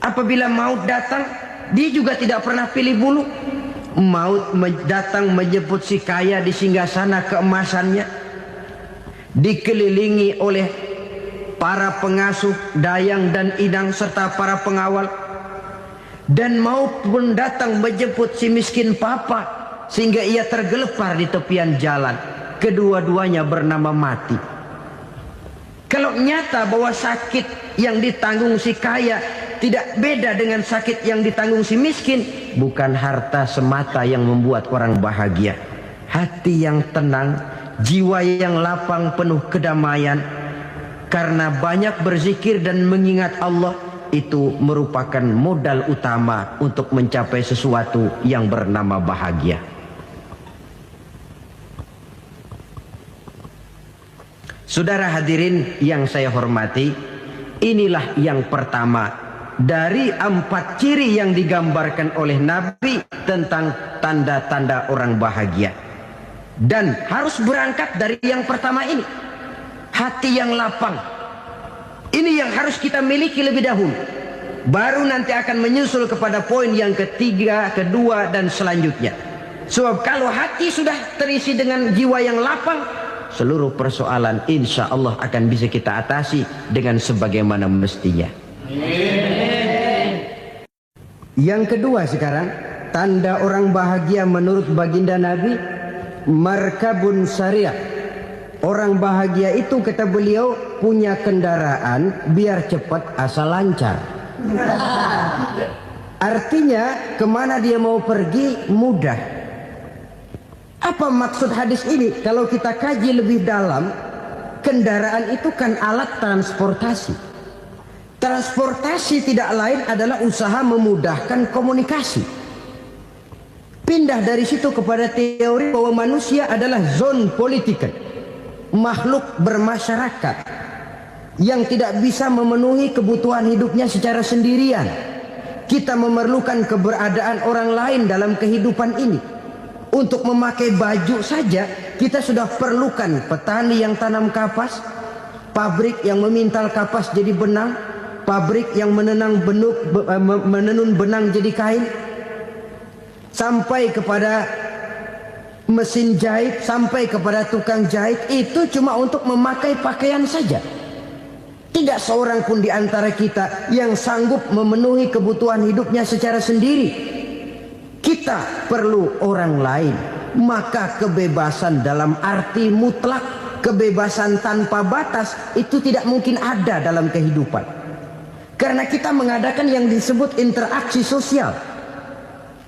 Apabila maut datang, dia juga tidak pernah pilih bulu. Maut datang menjemput si kaya di singgasana keemasannya, dikelilingi oleh para pengasuh, dayang dan idang serta para pengawal. Dan maut pun datang menjemput si miskin papa, sehingga ia tergelepar di tepian jalan. Kedua-duanya bernama mati. Kalau nyata bahwa sakit yang ditanggung si kaya tidak beda dengan sakit yang ditanggung si miskin, bukan harta semata yang membuat orang bahagia. Hati yang tenang, jiwa yang lapang penuh kedamaian, karena banyak berzikir dan mengingat Allah, itu merupakan modal utama untuk mencapai sesuatu yang bernama bahagia. Saudara hadirin yang saya hormati, inilah yang pertama dari 4 ciri yang digambarkan oleh Nabi tentang tanda-tanda orang bahagia. Dan harus berangkat dari yang pertama ini, hati yang lapang. Ini yang harus kita miliki lebih dahulu. Baru nanti akan menyusul kepada poin yang ketiga, kedua, dan selanjutnya. Sebab kalau hati sudah terisi dengan jiwa yang lapang, seluruh persoalan insya Allah akan bisa kita atasi dengan sebagaimana mestinya. Yang kedua sekarang, tanda orang bahagia menurut baginda Nabi, markabun syariah. Orang bahagia itu, kata beliau, punya kendaraan biar cepat asal lancar. Artinya kemana dia mau pergi mudah. Apa maksud hadis ini? Kalau kita kaji lebih dalam, kendaraan itu kan alat transportasi. Transportasi tidak lain adalah usaha memudahkan komunikasi. Pindah dari situ kepada teori bahwa manusia adalah zon political, makhluk bermasyarakat yang tidak bisa memenuhi kebutuhan hidupnya secara sendirian. Kita memerlukan keberadaan orang lain dalam kehidupan ini. Untuk memakai baju saja kita sudah perlukan petani yang tanam kapas, pabrik yang memintal kapas jadi benang, pabrik yang menenun benang jadi kain, sampai kepada mesin jahit, sampai kepada tukang jahit. Itu cuma untuk memakai pakaian saja. Tidak seorang pun di antara kita yang sanggup memenuhi kebutuhan hidupnya secara sendiri. Kita perlu orang lain. Maka kebebasan dalam arti mutlak, kebebasan tanpa batas, itu tidak mungkin ada dalam kehidupan. Karena kita mengadakan yang disebut interaksi sosial.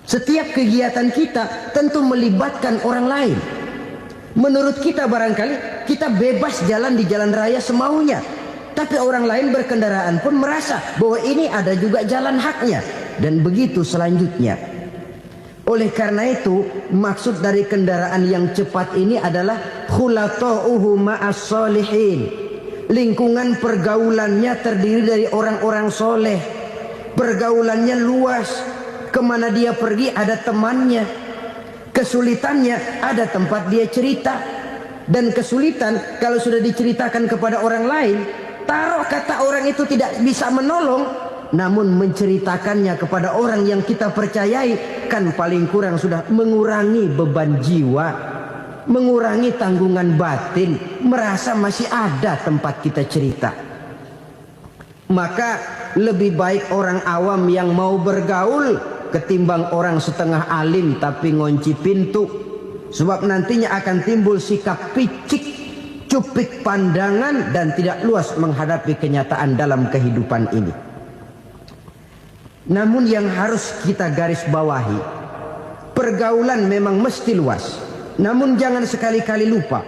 Setiap kegiatan kita tentu melibatkan orang lain. Menurut kita barangkali kita bebas jalan di jalan raya semaunya, tapi orang lain berkendaraan pun merasa bahwa ini ada juga jalan haknya. Dan begitu selanjutnya. Oleh karena itu, maksud dari kendaraan yang cepat ini adalah khulata'uhu ma'as solihin. Lingkungan pergaulannya terdiri dari orang-orang soleh. Pergaulannya luas. Kemana dia pergi ada temannya. Kesulitannya ada tempat dia cerita. Dan kesulitan kalau sudah diceritakan kepada orang lain, taruh kata orang itu tidak bisa menolong, namun menceritakannya kepada orang yang kita percayai, kan paling kurang sudah mengurangi beban jiwa, mengurangi tanggungan batin, merasa masih ada tempat kita cerita. Maka lebih baik orang awam yang mau bergaul ketimbang orang setengah alim tapi ngunci pintu. Sebab nantinya akan timbul sikap picik, cupik pandangan, dan tidak luas menghadapi kenyataan dalam kehidupan ini. Namun yang harus kita garis bawahi, pergaulan memang mesti luas. Namun jangan sekali-kali lupa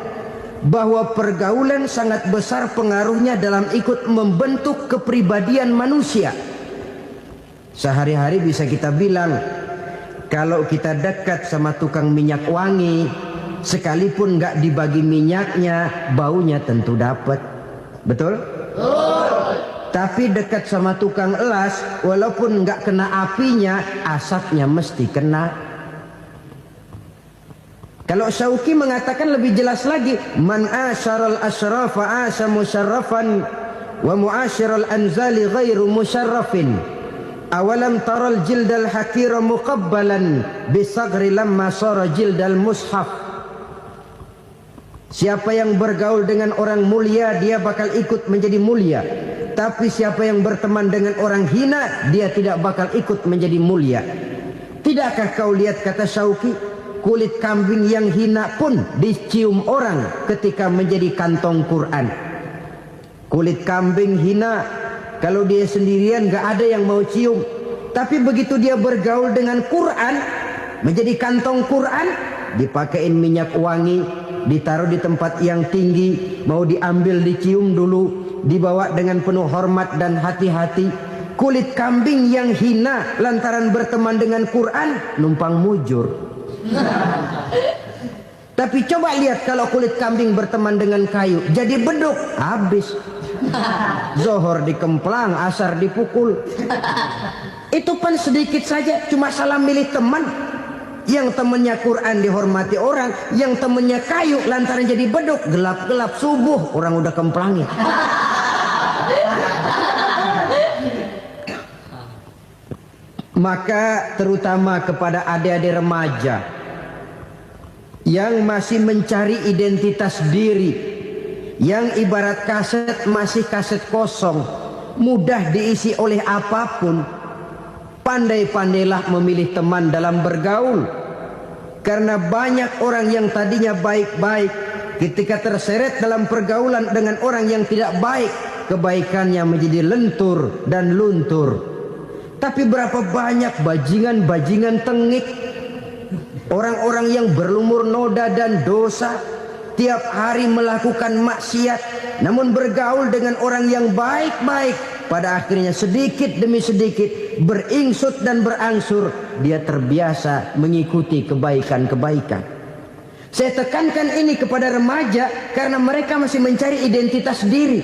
bahwa pergaulan sangat besar pengaruhnya dalam ikut membentuk kepribadian manusia. Sehari-hari bisa kita bilang, kalau kita dekat sama tukang minyak wangi, sekalipun nggak dibagi minyaknya, baunya tentu dapat. Betul? Tapi dekat sama tukang elas, walaupun nggak kena apinya, asapnya mesti kena. Kalau Syauqi mengatakan lebih jelas lagi, man asyaral asrafa asa musyarrafan wa muasyiral anzali ghairu musyarrafin. Awalam taral jildal hakira muqabbalan bisagri lamma sara jildal mushaf. Siapa yang bergaul dengan orang mulia, dia bakal ikut menjadi mulia. Tapi siapa yang berteman dengan orang hina, dia tidak bakal ikut menjadi mulia. Tidakkah kau lihat, kata Syauqi, kulit kambing yang hina pun dicium orang ketika menjadi kantong Quran. Kulit kambing hina, kalau dia sendirian gak ada yang mau cium. Tapi begitu dia bergaul dengan Quran, menjadi kantong Quran, dipakein minyak wangi, ditaruh di tempat yang tinggi, mau diambil dicium dulu, dibawa dengan penuh hormat dan hati-hati. Kulit kambing yang hina lantaran berteman dengan Quran, numpang mujur. Tapi coba lihat kalau kulit kambing berteman dengan kayu, jadi beduk, habis. Zohor dikemplang, asar dipukul. Itu pun sedikit saja, cuma salah milih teman. Yang temannya Quran dihormati orang, yang temannya kayu lantaran jadi beduk, gelap-gelap subuh orang udah kemplangi. Maka terutama kepada adik-adik remaja yang masih mencari identitas diri, yang ibarat kaset masih kaset kosong, mudah diisi oleh apapun, pandai-pandailah memilih teman dalam bergaul. Karena banyak orang yang tadinya baik-baik, ketika terseret dalam pergaulan dengan orang yang tidak baik, kebaikannya menjadi lentur dan luntur. Tapi berapa banyak bajingan-bajingan tengik, orang-orang yang berlumur noda dan dosa, tiap hari melakukan maksiat, namun bergaul dengan orang yang baik-baik, pada akhirnya sedikit demi sedikit beringsut dan berangsur dia terbiasa mengikuti kebaikan-kebaikan. Saya tekankan ini kepada remaja karena mereka masih mencari identitas diri.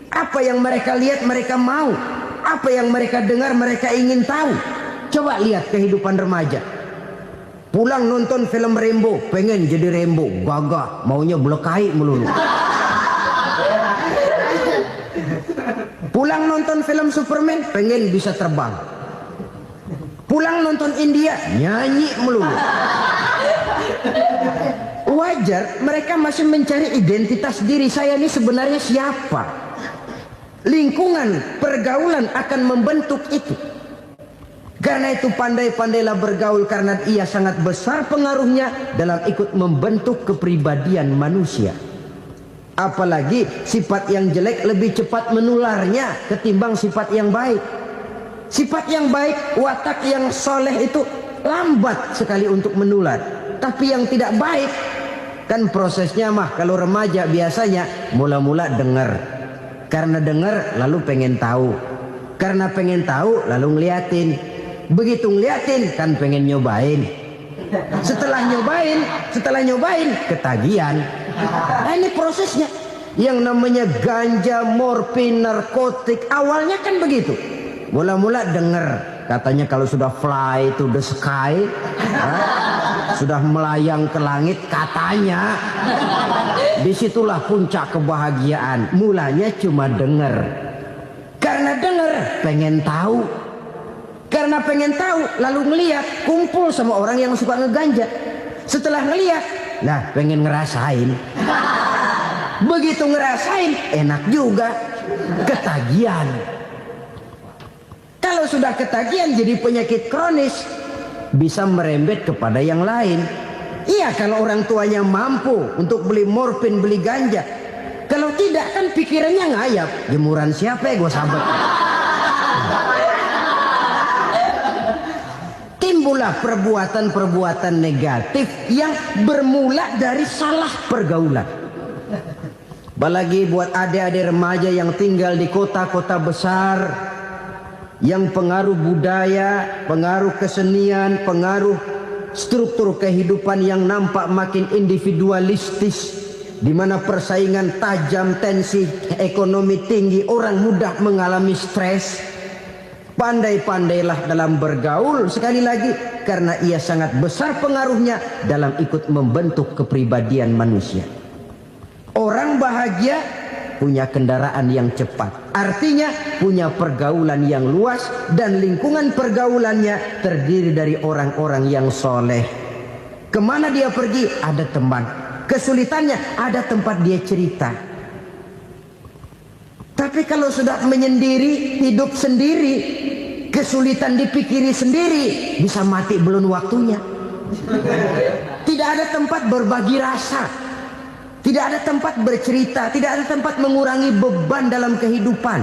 Apa yang mereka lihat mereka mau, apa yang mereka dengar mereka ingin tahu. Coba lihat kehidupan remaja. Pulang nonton film Rambo, pengen jadi Rambo, gagah, maunya belekai melulu. Pulang nonton film Superman, pengen bisa terbang. Pulang nonton India, nyanyi melulu. Wajar, mereka masih mencari identitas diri. Saya ini sebenarnya siapa? Lingkungan, pergaulan akan membentuk itu. Karena itu pandai-pandailah bergaul, karena ia sangat besar pengaruhnya dalam ikut membentuk kepribadian manusia. Apalagi sifat yang jelek lebih cepat menularnya ketimbang sifat yang baik. Sifat yang baik, watak yang soleh itu lambat sekali untuk menular. Tapi yang tidak baik, kan prosesnya mah kalau remaja biasanya mula-mula dengar. Karena dengar lalu pengen tahu. Karena pengen tahu lalu ngeliatin. Begitu ngeliatin kan pengen nyobain. Setelah nyobain ketagihan. Nah ini prosesnya. Yang namanya ganja, morfin, narkotik, awalnya kan begitu. Mula-mula denger, katanya kalau sudah fly to the sky, sudah melayang ke langit, katanya disitulah puncak kebahagiaan. Mulanya cuma denger. Karena denger pengen tahu. Karena pengen tahu lalu ngeliat, kumpul sama orang yang suka ngeganja. Setelah ngeliat, nah pengen ngerasain. Begitu ngerasain enak juga, ketagihan. Kalau sudah ketagihan jadi penyakit kronis, bisa merembet kepada yang lain. Iya kalau orang tuanya mampu untuk beli morfin, beli ganja. Kalau tidak kan pikirannya ngayap, jemuran siapa ya gue sabet. Timbullah perbuatan-perbuatan negatif yang bermula dari salah pergaulan. Apalagi buat adik-adik remaja yang tinggal di kota-kota besar, yang pengaruh budaya, pengaruh kesenian, pengaruh struktur kehidupan yang nampak makin individualistis, di mana persaingan tajam, tensi ekonomi tinggi, orang mudah mengalami stres. Pandai-pandailah dalam bergaul, sekali lagi karena ia sangat besar pengaruhnya dalam ikut membentuk kepribadian manusia. Orang bahagia punya kendaraan yang cepat. Artinya punya pergaulan yang luas dan lingkungan pergaulannya terdiri dari orang-orang yang soleh. Kemana dia pergi ada teman. Kesulitannya ada tempat dia cerita. Tapi kalau sudah menyendiri, hidup sendiri, kesulitan dipikiri sendiri, bisa mati belum waktunya. Tidak ada tempat berbagi rasa, tidak ada tempat bercerita, tidak ada tempat mengurangi beban dalam kehidupan.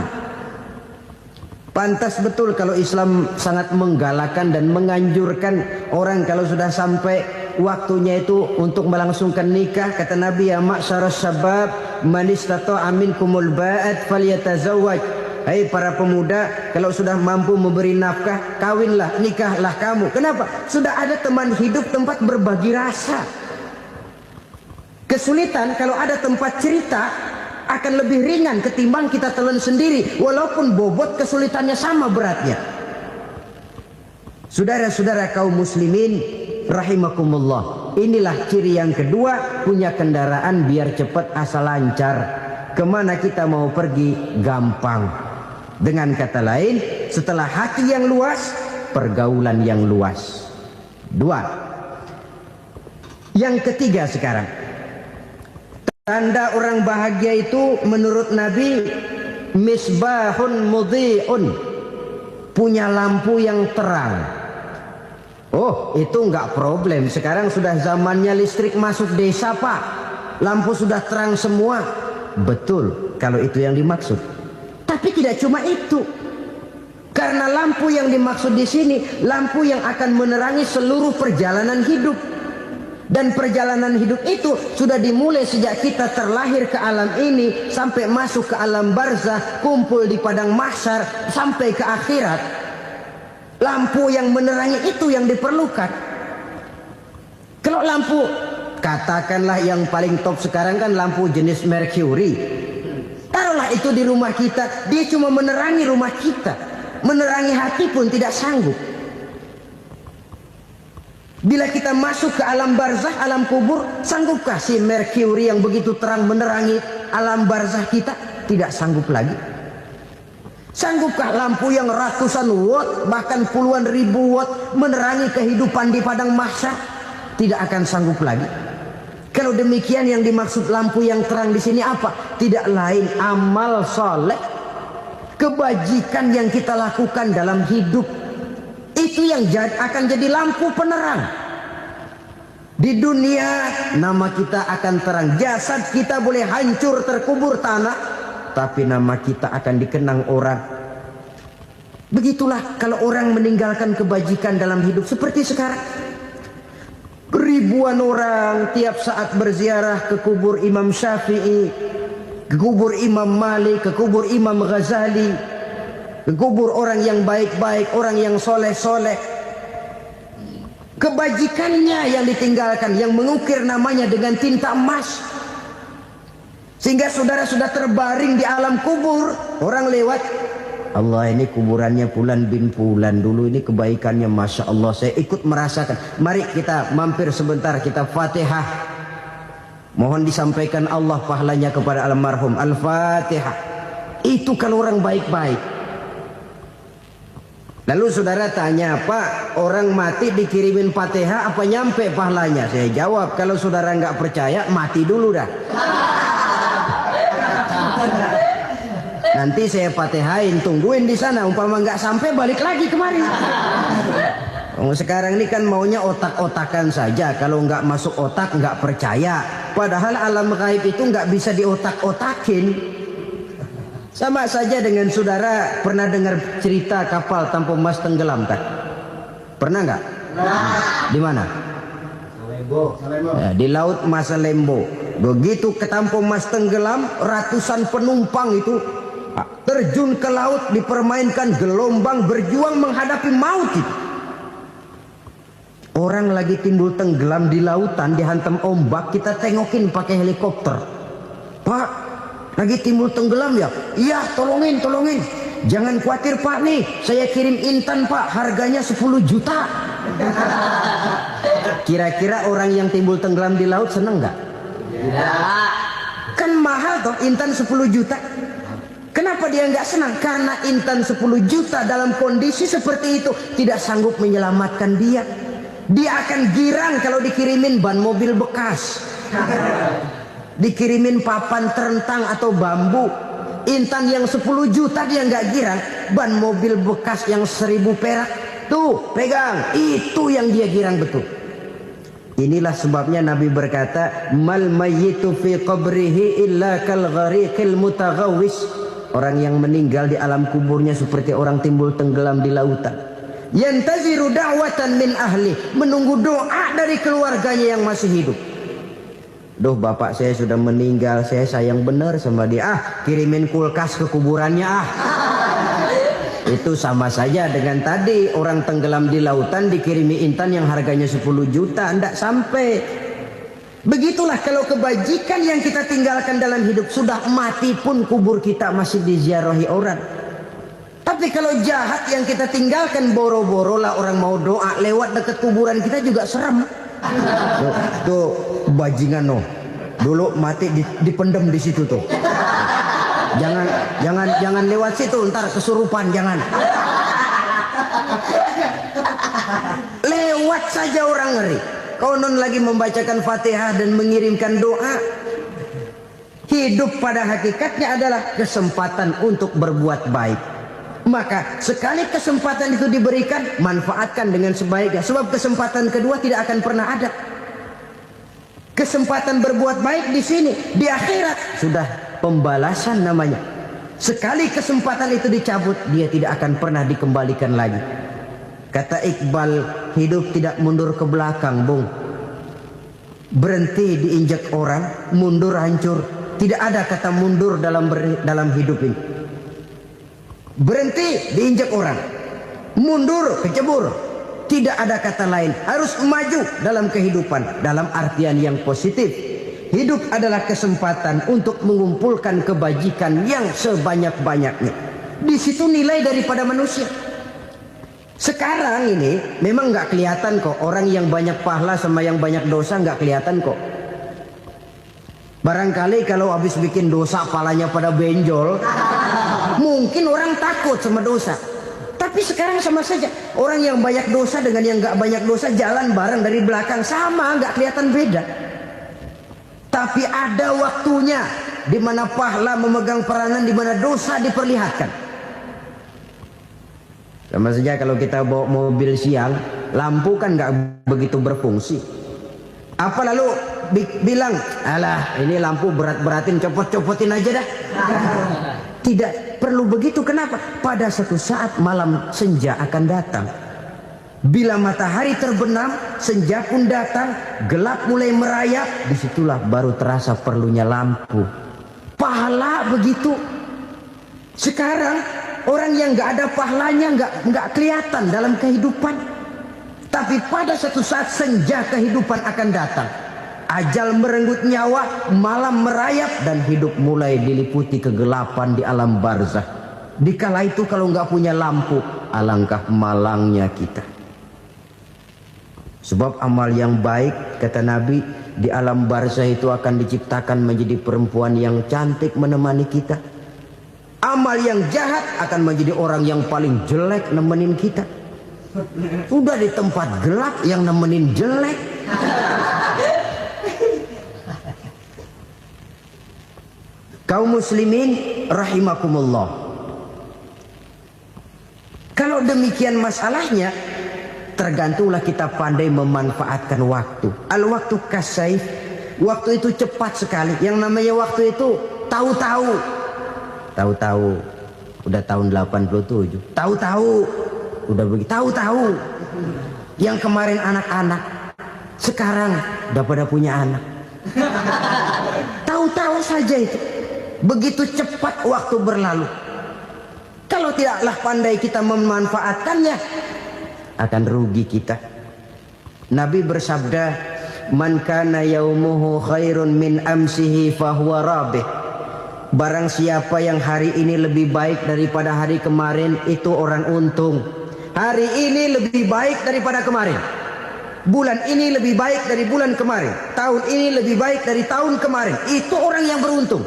Pantas betul kalau Islam sangat menggalakkan dan menganjurkan orang kalau sudah sampai waktunya itu untuk melangsungkan nikah. Kata Nabi, ya ma'syaras syabab man istata'a minkumul ba'at falyatazawwaj. Hai para pemuda, kalau sudah mampu memberi nafkah, kawinlah, nikahlah kamu. Kenapa? Sudah ada teman hidup, tempat berbagi rasa. Kesulitan kalau ada tempat cerita akan lebih ringan ketimbang kita telan sendiri, walaupun bobot kesulitannya sama beratnya. Saudara-saudara kaum muslimin rahimakumullah, inilah ciri yang kedua, punya kendaraan biar cepat asal lancar. Kemana kita mau pergi gampang. Dengan kata lain, setelah hati yang luas, pergaulan yang luas. Dua. Yang ketiga sekarang, tanda orang bahagia itu menurut Nabi, misbahun mudhi'un, punya lampu yang terang. Oh, itu enggak problem. Sekarang sudah zamannya listrik masuk desa, Pak. Lampu sudah terang semua. Betul, kalau itu yang dimaksud. Tapi tidak cuma itu. Karena lampu yang dimaksud di sini, lampu yang akan menerangi seluruh perjalanan hidup. Dan perjalanan hidup itu sudah dimulai sejak kita terlahir ke alam ini sampai masuk ke alam barzah, kumpul di padang mahsyar sampai ke akhirat. Lampu yang menerangi itu yang diperlukan. Kalau lampu, katakanlah yang paling top sekarang kan lampu jenis Mercury. Taruhlah itu di rumah kita, dia cuma menerangi rumah kita, menerangi hati pun tidak sanggup. Bila kita masuk ke alam barzah, alam kubur, sanggupkah si Mercury yang begitu terang menerangi alam barzah kita? Tidak sanggup lagi. Sanggupkah lampu yang ratusan watt, bahkan puluhan ribu watt menerangi kehidupan di padang mahsyar? Tidak akan sanggup lagi. Kalau demikian, yang dimaksud lampu yang terang di sini apa? Tidak lain amal soleh, kebajikan yang kita lakukan dalam hidup. Itu yang akan jadi lampu penerang. Di dunia nama kita akan terang. Jasad kita boleh hancur terkubur tanah, tapi nama kita akan dikenang orang. Begitulah kalau orang meninggalkan kebajikan dalam hidup seperti sekarang. Ribuan orang tiap saat berziarah ke kubur Imam Syafi'i, ke kubur Imam Malik, ke kubur Imam Ghazali, ke kubur orang yang baik-baik, orang yang soleh-soleh. Kebajikannya yang ditinggalkan, yang mengukir namanya dengan tinta emas. Sehingga saudara sudah terbaring di alam kubur, orang lewat, Allah, ini kuburannya Fulan bin Fulan, dulu ini kebaikannya Masya Allah, saya ikut merasakan. Mari kita mampir sebentar, kita Fatihah. Mohon disampaikan Allah pahalanya kepada almarhum. Al-Fatihah. Itu kalau orang baik-baik. Lalu saudara tanya, Pak, orang mati dikirimin Fatihah apa nyampe pahalanya? Saya jawab, kalau saudara nggak percaya, mati dulu dah. Nanti saya Fatihain, tungguin di sana. Umpama nggak sampai, balik lagi kemari. Sekarang ini kan maunya otak-otakan saja. Kalau nggak masuk otak, nggak percaya. Padahal alam gaib itu nggak bisa diotak-otakin. Sama saja dengan saudara pernah dengar cerita kapal tanpa emas tenggelam kan? Pernah nggak? Di mana? Ya, di laut Masalembo. Begitu ketampo emas tenggelam, ratusan penumpang itu terjun ke laut, dipermainkan gelombang, berjuang menghadapi maut itu. Orang lagi timbul tenggelam di lautan, dihantam ombak, kita tengokin pakai helikopter. Pak, lagi timbul tenggelam ya? Iya, tolongin. Jangan khawatir Pak, nih saya kirim intan Pak, harganya 10 juta. Kira-kira orang yang timbul tenggelam di laut seneng nggak? Tidak. Kan mahal toh intan 10 juta. Kenapa dia nggak senang? Karena intan 10 juta dalam kondisi seperti itu tidak sanggup menyelamatkan dia. Dia akan girang kalau dikirimin ban mobil bekas, dikirimin papan terentang atau bambu. Intan yang 10 juta dia nggak girang. Ban mobil bekas yang 1000 perak, tuh pegang, itu yang dia girang betul. Inilah sebabnya Nabi berkata, mal mayyitu fi qabrihi illa kal ghariqil mutaghawwis. Orang yang meninggal di alam kuburnya seperti orang timbul tenggelam di lautan. Yantaziru da'watan min ahli, menunggu doa dari keluarganya yang masih hidup. Duh, bapak saya sudah meninggal, saya sayang benar sama dia. Kirimin kulkas ke kuburannya Itu sama saja dengan tadi orang tenggelam di lautan dikirimi intan yang harganya 10 juta, ndak sampai. Begitulah kalau kebajikan yang kita tinggalkan dalam hidup, sudah mati pun kubur kita masih diziarahi orang. Tapi kalau jahat yang kita tinggalkan, boro-boro lah orang mau doa lewat dekat kuburan kita juga serem. Tuh bajingan no, dulu mati dipendem di situ tuh. Jangan lewat situ, ntar kesurupan, jangan. Lewat saja orang ngeri. Konon lagi membacakan Fatihah dan mengirimkan doa. Hidup pada hakikatnya adalah kesempatan untuk berbuat baik. Maka sekali kesempatan itu diberikan, manfaatkan dengan sebaiknya. Sebab kesempatan kedua tidak akan pernah ada. Kesempatan berbuat baik di sini, di akhirat sudah pembalasan namanya. Sekali kesempatan itu dicabut, dia tidak akan pernah dikembalikan lagi. Kata Iqbal, hidup tidak mundur ke belakang, Bung. Berhenti diinjak orang, mundur hancur. Tidak ada kata mundur dalam hidup ini. Berhenti diinjak orang, mundur kecebur. Tidak ada kata lain. Harus maju dalam kehidupan, dalam artian yang positif. Hidup adalah kesempatan untuk mengumpulkan kebajikan yang sebanyak-banyaknya. Di situ nilai daripada manusia. Sekarang ini memang nggak kelihatan kok, orang yang banyak pahala sama yang banyak dosa nggak kelihatan kok. Barangkali kalau habis bikin dosa palanya pada benjol, mungkin orang takut sama dosa. Tapi sekarang sama saja, orang yang banyak dosa dengan yang nggak banyak dosa jalan bareng dari belakang, sama, nggak kelihatan beda. Tapi ada waktunya di mana pahala memegang peranan, di mana dosa diperlihatkan. Sama saja kalau kita bawa mobil siang, lampu kan nggak begitu berfungsi. Apa lalu bilang, alah ini lampu berat-beratin, copot-copotin aja dah. Tidak perlu begitu. Kenapa? Pada suatu saat malam senja akan datang. Bila matahari terbenam, senja pun datang, gelap mulai merayap, disitulah baru terasa perlunya lampu. Pahala begitu. Sekarang orang yang nggak ada pahalanya nggak kelihatan dalam kehidupan. Tapi pada suatu saat senja kehidupan akan datang. Ajal merenggut nyawa, malam merayap, dan hidup mulai diliputi kegelapan di alam barzah. Dikala itu kalau nggak punya lampu, alangkah malangnya kita. Sebab amal yang baik, kata Nabi, di alam barzah itu akan diciptakan menjadi perempuan yang cantik menemani kita. Amal yang jahat akan menjadi orang yang paling jelek nemenin kita. Udah di tempat gelap yang nemenin jelek. Kaum muslimin rahimakumullah. Kalau demikian masalahnya, tergantunglah kita pandai memanfaatkan waktu. Al-waktu kasayf. Waktu itu cepat sekali. Yang namanya waktu itu tahu-tahu. Tahu-tahu. Udah tahun 87. Tahu-tahu. Udah begitu. Tahu-tahu. Yang kemarin anak-anak, sekarang udah pada punya anak. Tahu-tahu saja itu. Begitu cepat waktu berlalu. Kalau tidaklah pandai kita memanfaatkannya, akan rugi kita. Nabi bersabda, man kana yaumuhu khairun min amsihi fahuwa rabih. Barang siapa yang hari ini lebih baik daripada hari kemarin, itu orang untung. Hari ini lebih baik daripada kemarin. Bulan ini lebih baik dari bulan kemarin. Tahun ini lebih baik dari tahun kemarin. Itu orang yang beruntung.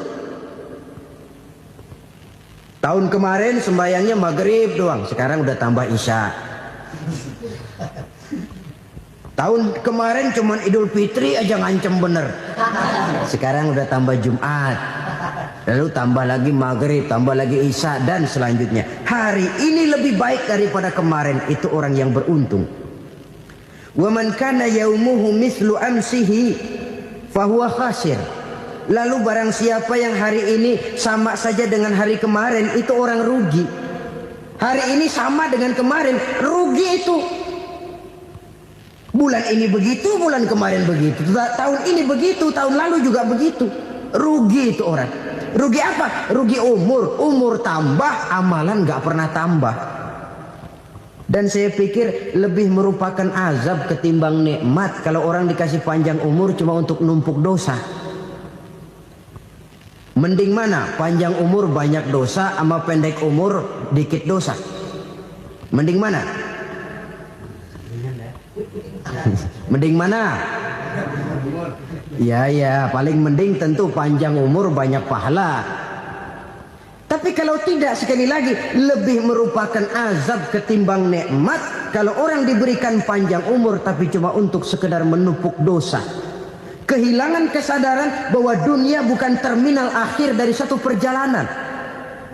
Tahun kemarin sembayangnya maghrib doang. Sekarang udah tambah isya. Tahun kemarin cuman Idul Fitri aja ngancem bener. Sekarang udah tambah Jumat. Lalu tambah lagi maghrib, tambah lagi isya, dan selanjutnya. Hari ini lebih baik daripada kemarin. Itu orang yang beruntung. Wa man kana yaumuhu mislu amsihi fahuwa khasir. Lalu barang siapa yang hari ini sama saja dengan hari kemarin, itu orang rugi. Hari ini sama dengan kemarin, rugi itu. Bulan ini begitu, bulan kemarin begitu, tahun ini begitu, tahun lalu juga begitu. Rugi itu orang. Rugi apa? Rugi umur. Umur tambah, amalan gak pernah tambah. Dan saya pikir lebih merupakan azab ketimbang nikmat kalau orang dikasih panjang umur cuma untuk numpuk dosa. Mending mana? Panjang umur banyak dosa sama pendek umur dikit dosa. Mending mana? Mending mana? Ya, paling mending tentu panjang umur banyak pahala. Tapi kalau tidak, sekali lagi, lebih merupakan azab ketimbang nikmat kalau orang diberikan panjang umur tapi cuma untuk sekedar menumpuk dosa. Kehilangan kesadaran bahwa dunia bukan terminal akhir dari satu perjalanan.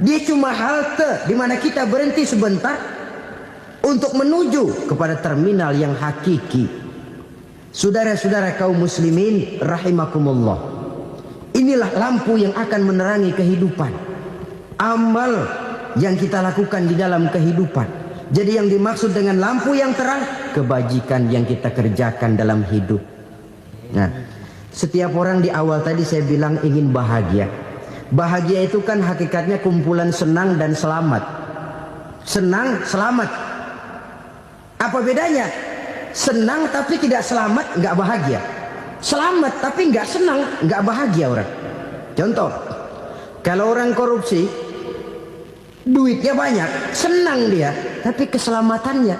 Dia cuma halte di mana kita berhenti sebentar untuk menuju kepada terminal yang hakiki. Saudara-saudara kaum muslimin rahimakumullah. Inilah lampu yang akan menerangi kehidupan. Amal yang kita lakukan di dalam kehidupan. Jadi yang dimaksud dengan lampu yang terang, kebajikan yang kita kerjakan dalam hidup. Nah, setiap orang di awal tadi saya bilang ingin bahagia. Bahagia itu kan hakikatnya kumpulan senang dan selamat. Senang, selamat. Apa bedanya? Senang tapi tidak selamat, nggak bahagia. Selamat tapi nggak senang, nggak bahagia orang. Contoh, kalau orang korupsi, duitnya banyak, senang dia, tapi keselamatannya.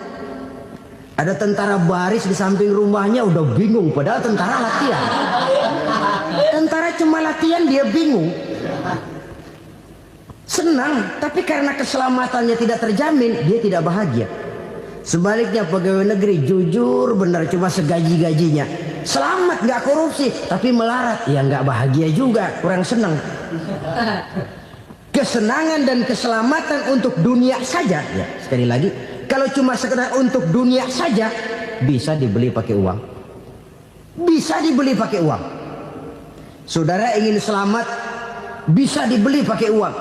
Ada tentara baris di samping rumahnya udah bingung, padahal tentara latihan. Tentara cuma latihan, dia bingung. Senang, tapi karena keselamatannya tidak terjamin, dia tidak bahagia. Sebaliknya pegawai negeri jujur benar cuma segaji-gajinya, selamat nggak korupsi tapi melarat, ya nggak bahagia juga, kurang senang. Kesenangan dan keselamatan untuk dunia saja, ya sekali lagi, kalau cuma sekedar untuk dunia saja bisa dibeli pakai uang, bisa dibeli pakai uang. Saudara ingin selamat bisa dibeli pakai uang,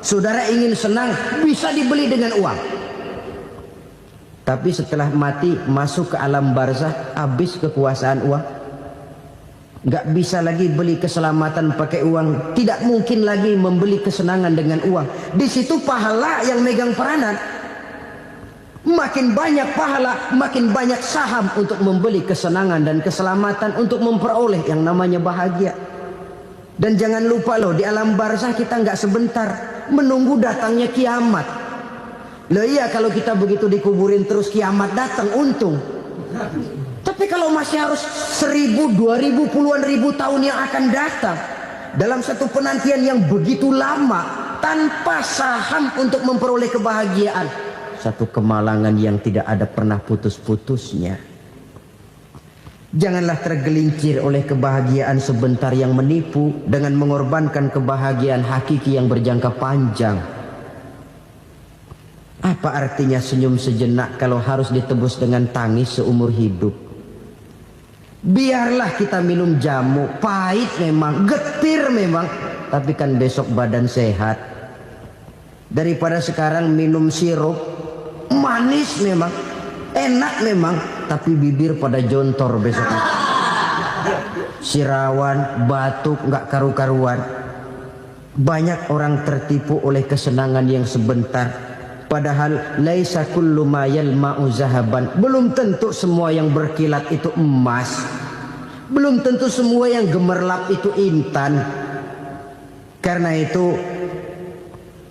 saudara ingin senang bisa dibeli dengan uang. Tapi setelah mati masuk ke alam barzah, habis kekuasaan uang. Gak bisa lagi beli keselamatan pakai uang. Tidak mungkin lagi membeli kesenangan dengan uang. Di situ pahala yang megang peranan. Makin banyak pahala, makin banyak saham untuk membeli kesenangan dan keselamatan, untuk memperoleh yang namanya bahagia. Dan jangan lupa loh, di alam barzah kita gak sebentar menunggu datangnya kiamat. Loh iya, kalau kita begitu dikuburin terus kiamat datang, untung. Tapi kalau masih harus 1000, 2000, puluhan ribu tahun yang akan datang, dalam satu penantian yang begitu lama, tanpa saham untuk memperoleh kebahagiaan, satu kemalangan yang tidak ada pernah putus-putusnya. Janganlah tergelincir oleh kebahagiaan sebentar yang menipu dengan mengorbankan kebahagiaan hakiki yang berjangka panjang. Apa artinya senyum sejenak kalau harus ditebus dengan tangis seumur hidup? Biarlah kita minum jamu, pahit memang, getir memang, tapi kan besok badan sehat. Daripada sekarang minum sirup, manis memang, enak memang, tapi bibir pada jontor besok. Sirawan, batuk, nggak karu-karuan. Banyak orang tertipu oleh kesenangan yang sebentar. Padahal laisa kullu ma yalma'u zahaban. Belum tentu semua yang berkilat itu emas. Belum tentu semua yang gemerlap itu intan. Karena itu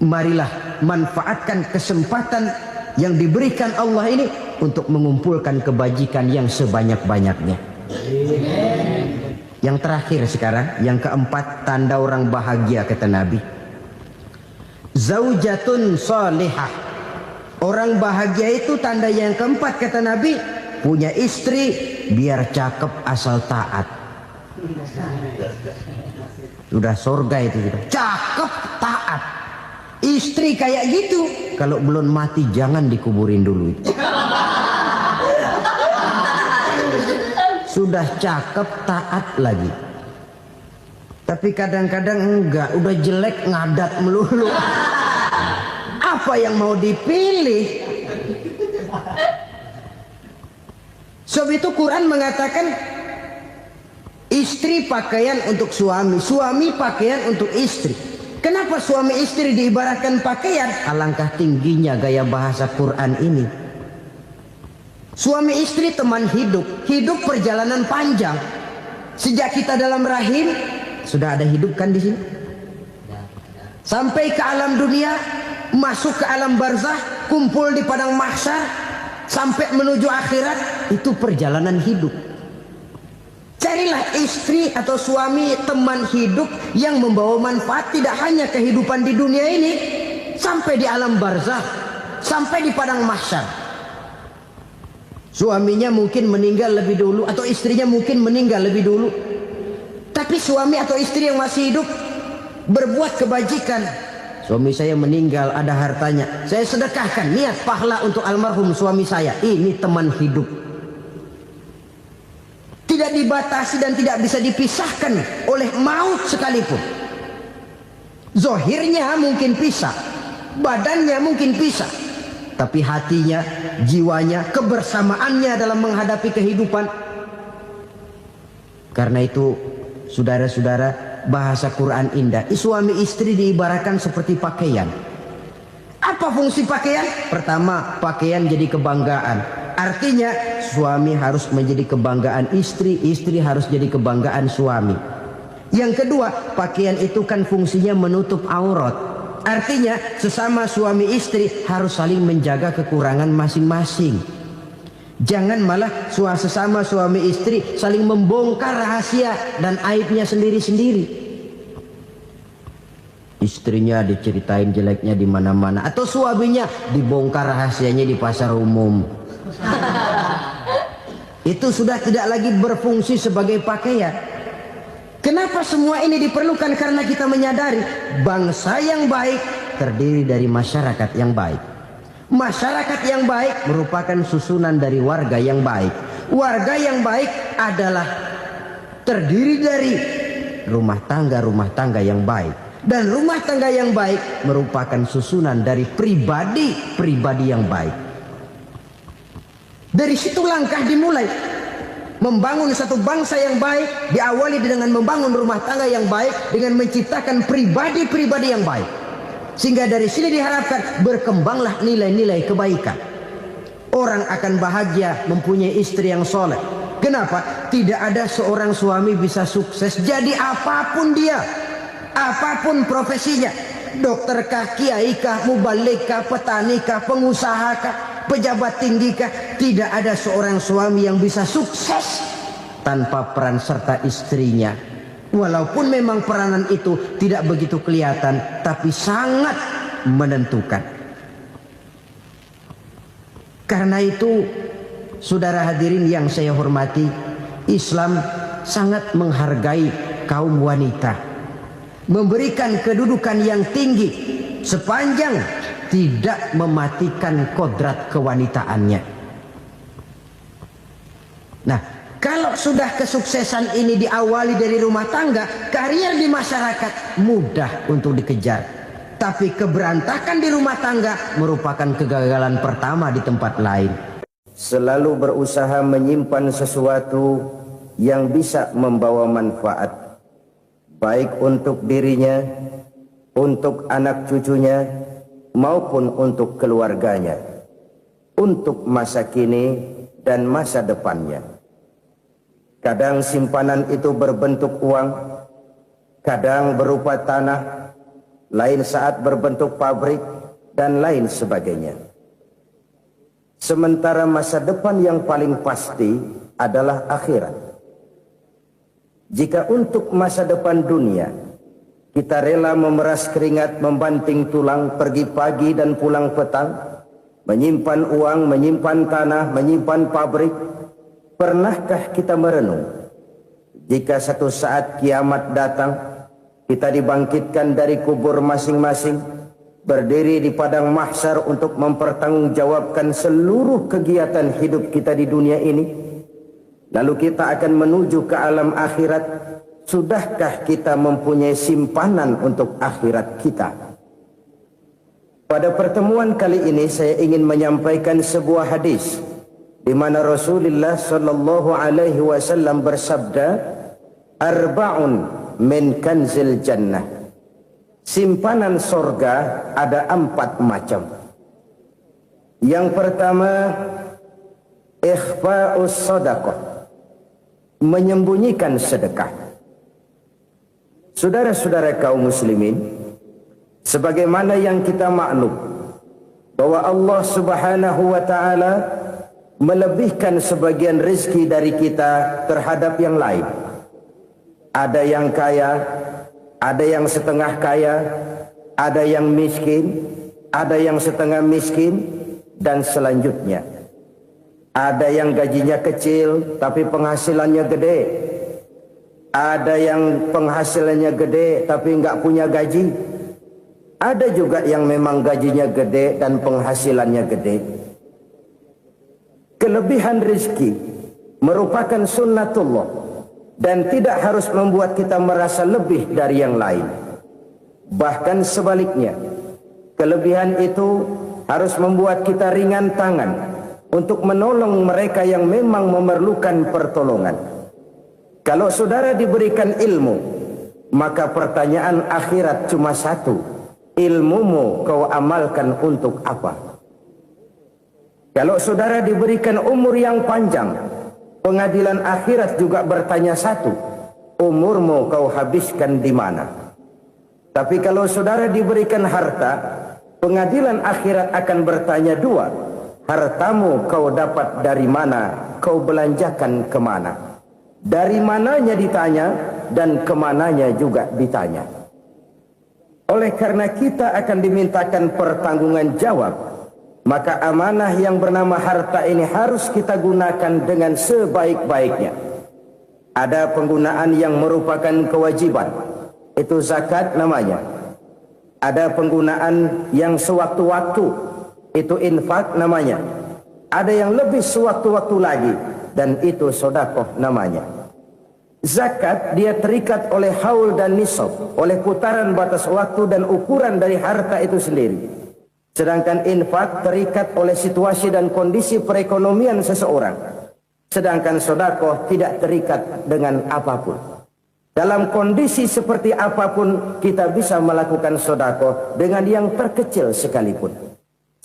marilah manfaatkan kesempatan yang diberikan Allah ini untuk mengumpulkan kebajikan yang sebanyak-banyaknya. Yang terakhir sekarang, yang keempat, tanda orang bahagia kata Nabi. Zaujatun salihah. Orang bahagia itu tanda yang keempat kata Nabi, punya istri biar cakep asal taat. Sudah surga itu gitu. Cakep taat. Istri kayak gitu, kalau belum mati jangan dikuburin dulu. Sudah cakep taat lagi. Tapi kadang-kadang enggak, udah jelek ngadat melulu. Apa yang mau dipilih? Sebab itu Quran mengatakan istri pakaian untuk suami, suami pakaian untuk istri. Kenapa suami istri diibaratkan pakaian? Alangkah tingginya gaya bahasa Quran ini. Suami istri teman hidup, hidup perjalanan panjang. Sejak kita dalam rahim sudah ada hidup kan di sini. Sampai ke alam dunia, masuk ke alam barzah, kumpul di padang mahsyar, sampai menuju akhirat, itu perjalanan hidup. Carilah istri atau suami teman hidup yang membawa manfaat tidak hanya kehidupan di dunia ini, sampai di alam barzah, sampai di padang mahsyar. Suaminya mungkin meninggal lebih dulu atau istrinya mungkin meninggal lebih dulu. Tapi suami atau istri yang masih hidup berbuat kebajikan. Suami saya meninggal, ada hartanya, saya sedekahkan, niat pahala untuk almarhum suami saya. Ini teman hidup. Tidak dibatasi dan tidak bisa dipisahkan oleh maut sekalipun. Zohirnya mungkin pisah, badannya mungkin pisah, tapi hatinya, jiwanya, kebersamaannya dalam menghadapi kehidupan. Karena itu, saudara-saudara, bahasa Quran indah. Suami istri diibaratkan seperti pakaian. Apa fungsi pakaian? Pertama, pakaian jadi kebanggaan. Artinya suami harus menjadi kebanggaan istri, istri harus jadi kebanggaan suami. Yang kedua, pakaian itu kan fungsinya menutup aurat. Artinya sesama suami istri harus saling menjaga kekurangan masing-masing. Jangan malah sesama suami istri saling membongkar rahasia dan aibnya sendiri-sendiri. Istrinya diceritain jeleknya di mana-mana, atau suaminya dibongkar rahasianya di pasar umum. Itu sudah tidak lagi berfungsi sebagai pakaian. Kenapa semua ini diperlukan? Karena kita menyadari bangsa yang baik terdiri dari masyarakat yang baik. Masyarakat yang baik merupakan susunan dari warga yang baik. Warga yang baik adalah terdiri dari rumah tangga yang baik. Dan rumah tangga yang baik merupakan susunan dari pribadi yang baik. Dari situ langkah dimulai. Membangun satu bangsa yang baik diawali dengan membangun rumah tangga yang baik, dengan menciptakan pribadi-pribadi yang baik. Sehingga dari sini diharapkan berkembanglah nilai-nilai kebaikan. Orang akan bahagia mempunyai istri yang soleh. Kenapa? Tidak ada seorang suami bisa sukses jadi apapun dia, apapun profesinya. Dokterkah, kiaikah, mubalikah, petanikah, pengusahakah, pejabat tinggikah, tidak ada seorang suami yang bisa sukses tanpa peran serta istrinya. Walaupun memang peranan itu tidak begitu kelihatan, tapi sangat menentukan. Karena itu, saudara hadirin yang saya hormati, Islam sangat menghargai kaum wanita, memberikan kedudukan yang tinggi sepanjang tidak mematikan kodrat kewanitaannya. Nah, kalau sudah kesuksesan ini diawali dari rumah tangga, karier di masyarakat mudah untuk dikejar. Tapi keberantakan di rumah tangga merupakan kegagalan pertama di tempat lain. Selalu berusaha menyimpan sesuatu yang bisa membawa manfaat, baik untuk dirinya, untuk anak cucunya, maupun untuk keluarganya, untuk masa kini dan masa depannya. Kadang simpanan itu berbentuk uang, kadang berupa tanah, lain saat berbentuk pabrik, dan lain sebagainya. Sementara masa depan yang paling pasti adalah akhirat. Jika untuk masa depan dunia kita rela memeras keringat, membanting tulang, pergi pagi dan pulang petang, menyimpan uang, menyimpan tanah, menyimpan pabrik, pernahkah kita merenung jika satu saat kiamat datang, kita dibangkitkan dari kubur masing-masing, berdiri di padang mahsyar untuk mempertanggungjawabkan seluruh kegiatan hidup kita di dunia ini, lalu kita akan menuju ke alam akhirat. Sudahkah kita mempunyai simpanan untuk akhirat kita? Pada pertemuan kali ini saya ingin menyampaikan sebuah hadis di mana Rasulullah sallallahu alaihi wasallam bersabda, "Arba'un min kanzil jannah." Simpanan sorga ada 4 macam. Yang pertama, ikhfa'us sadaqah, menyembunyikan sedekah. Saudara-saudara kaum muslimin, sebagaimana yang kita maklum bahwa Allah Subhanahu wa taala melebihkan sebagian rezeki dari kita terhadap yang lain. Ada yang kaya, ada yang setengah kaya, ada yang miskin, ada yang setengah miskin, dan selanjutnya. Ada yang gajinya kecil tapi penghasilannya gede. Ada yang penghasilannya gede tapi nggak punya gaji. Ada juga yang memang gajinya gede dan penghasilannya gede. Kelebihan rezeki merupakan sunnatullah dan tidak harus membuat kita merasa lebih dari yang lain. Bahkan sebaliknya, kelebihan itu harus membuat kita ringan tangan untuk menolong mereka yang memang memerlukan pertolongan. Kalau saudara diberikan ilmu, maka pertanyaan akhirat cuma satu: ilmumu kau amalkan untuk apa? Kalau saudara diberikan umur yang panjang, pengadilan akhirat juga bertanya satu: umurmu kau habiskan di mana? Tapi kalau saudara diberikan harta, pengadilan akhirat akan bertanya dua: hartamu kau dapat dari mana? Kau belanjakan kemana? Dari mananya ditanya dan kemananya juga ditanya. Oleh karena kita akan dimintakan pertanggungan jawab, maka amanah yang bernama harta ini harus kita gunakan dengan sebaik-baiknya. Ada penggunaan yang merupakan kewajiban, itu zakat namanya. Ada penggunaan yang sewaktu-waktu, itu infak namanya. Ada yang lebih sewaktu-waktu lagi, dan itu sedekah namanya. Zakat dia terikat oleh haul dan nisab, oleh putaran batas waktu dan ukuran dari harta itu sendiri. Sedangkan infak terikat oleh situasi dan kondisi perekonomian seseorang. Sedangkan sedekah tidak terikat dengan apapun. Dalam kondisi seperti apapun kita bisa melakukan sedekah dengan yang terkecil sekalipun.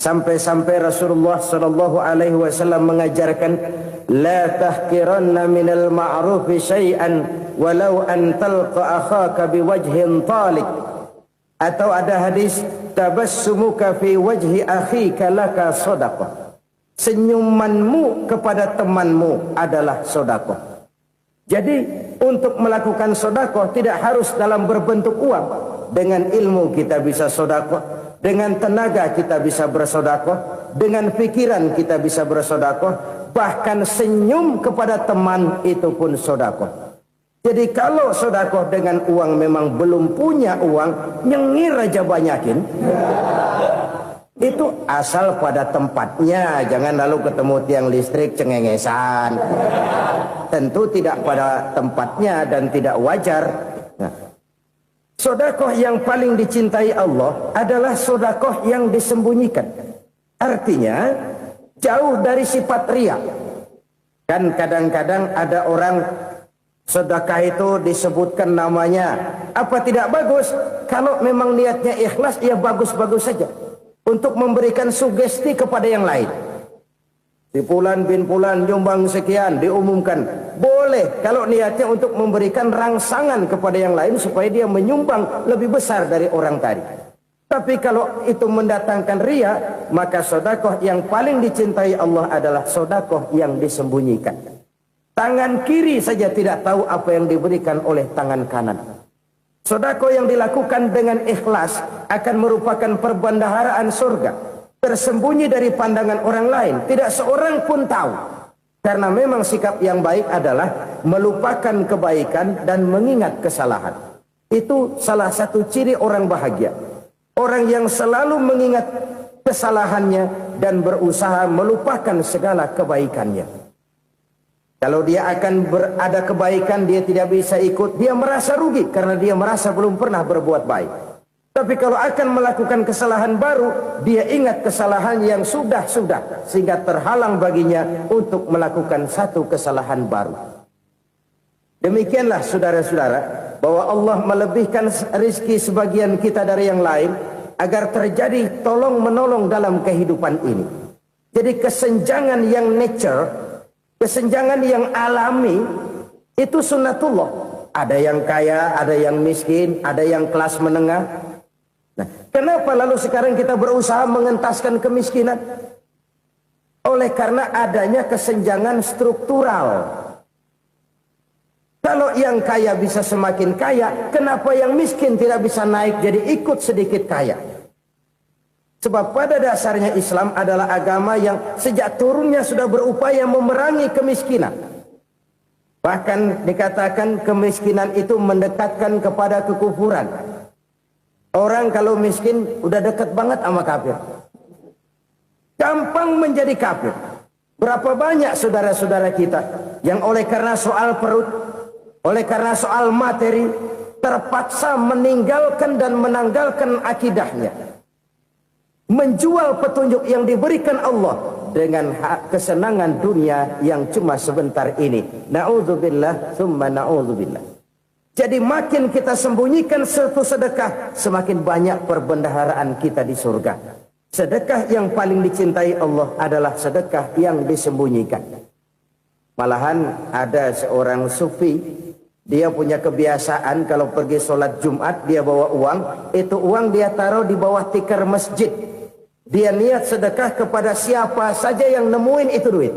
Sampai-sampai Rasulullah sallallahu alaihi wasallam mengajarkan, la tahqiranna minal ma'rufi syai'an walau an talqa akhaka biwajhin talik. Atau ada hadis, tabassumuka fi wajhi akhika laka shadaqah. Senyumanmu kepada temanmu adalah sedekah. Jadi untuk melakukan sedekah tidak harus dalam berbentuk uang. Dengan ilmu kita bisa sedekah, dengan tenaga kita bisa bersedekah, dengan pikiran kita bisa bersedekah, bahkan senyum kepada teman itu pun sedekah. Jadi kalau sedekah dengan uang memang belum punya uang, nyengir aja banyakin. Itu asal pada tempatnya, jangan lalu ketemu tiang listrik cengengesan. Tentu tidak pada tempatnya dan tidak wajar. Nah, sedekah yang paling dicintai Allah adalah sedekah yang disembunyikan. Artinya jauh dari sifat riya. Kan kadang-kadang ada orang sedekah itu disebutkan namanya. Apa tidak bagus? Kalau memang niatnya ikhlas, ya bagus-bagus saja. Untuk memberikan sugesti kepada yang lain. Si Fulan bin Fulan nyumbang sekian, diumumkan. Boleh kalau niatnya untuk memberikan rangsangan kepada yang lain supaya dia menyumbang lebih besar dari orang tadi. Tapi kalau itu mendatangkan ria, maka sodakoh yang paling dicintai Allah adalah sodakoh yang disembunyikan. Tangan kiri saja tidak tahu apa yang diberikan oleh tangan kanan. Sodakoh yang dilakukan dengan ikhlas akan merupakan perbendaharaan surga, tersembunyi dari pandangan orang lain, tidak seorang pun tahu. Karena memang sikap yang baik adalah melupakan kebaikan dan mengingat kesalahan. Itu salah satu ciri orang bahagia. Orang yang selalu mengingat kesalahannya dan berusaha melupakan segala kebaikannya. Kalau dia akan berada kebaikan, dia tidak bisa ikut, dia merasa rugi karena dia merasa belum pernah berbuat baik. Tapi kalau akan melakukan kesalahan baru, dia ingat kesalahan yang sudah-sudah, sehingga terhalang baginya untuk melakukan satu kesalahan baru. Demikianlah saudara-saudara, bahwa Allah melebihkan rizki sebagian kita dari yang lain agar terjadi tolong menolong dalam kehidupan ini. Jadi kesenjangan yang nature, kesenjangan yang alami itu sunnatullah. Ada yang kaya, ada yang miskin, ada yang kelas menengah. Nah, kenapa lalu sekarang kita berusaha mengentaskan kemiskinan? Oleh karena adanya kesenjangan struktural. Kalau yang kaya bisa semakin kaya, kenapa yang miskin tidak bisa naik jadi ikut sedikit kaya? Sebab pada dasarnya Islam adalah agama yang sejak turunnya sudah berupaya memerangi kemiskinan. Bahkan dikatakan kemiskinan itu mendekatkan kepada kekufuran. Orang kalau miskin udah dekat banget sama kafir. Gampang menjadi kafir. Berapa banyak saudara-saudara kita yang oleh karena soal perut, oleh karena soal materi, terpaksa meninggalkan dan menanggalkan akidahnya. Menjual petunjuk yang diberikan Allah dengan kesenangan dunia yang cuma sebentar ini. Na'udzubillah, thumma na'udzubillah. Jadi makin kita sembunyikan satu sedekah, semakin banyak perbendaharaan kita di surga. Sedekah yang paling dicintai Allah adalah sedekah yang disembunyikan. Malahan ada seorang sufi, dia punya kebiasaan kalau pergi sholat Jumat dia bawa uang, itu uang dia taruh di bawah tikar masjid. Dia niat sedekah kepada siapa saja yang nemuin itu duit.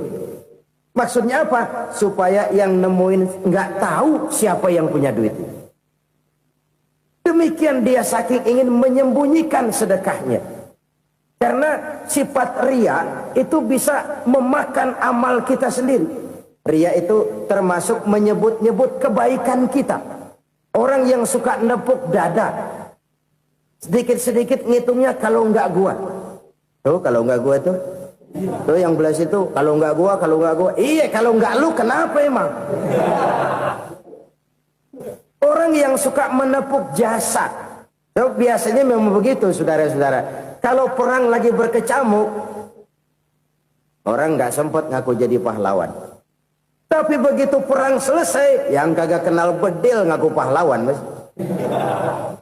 Maksudnya apa? Supaya yang nemuin nggak tahu siapa yang punya duit. Demikian dia saking ingin menyembunyikan sedekahnya. Karena sifat ria itu bisa memakan amal kita sendiri. Ria itu termasuk menyebut-nyebut kebaikan kita. Orang yang suka nepuk dada, sedikit-sedikit ngitungnya kalau nggak gua. Tuh kalau nggak gua tuh. Tuh yang belas itu kalau nggak gua, kalau nggak gua. Iya kalau nggak lu kenapa emang? Orang yang suka menepuk jasa. Tuh, biasanya memang begitu saudara-saudara. Kalau perang lagi berkecamuk, orang nggak sempat ngaku jadi pahlawan. Tapi begitu perang selesai, yang kagak kenal bedil ngaku pahlawan, mas.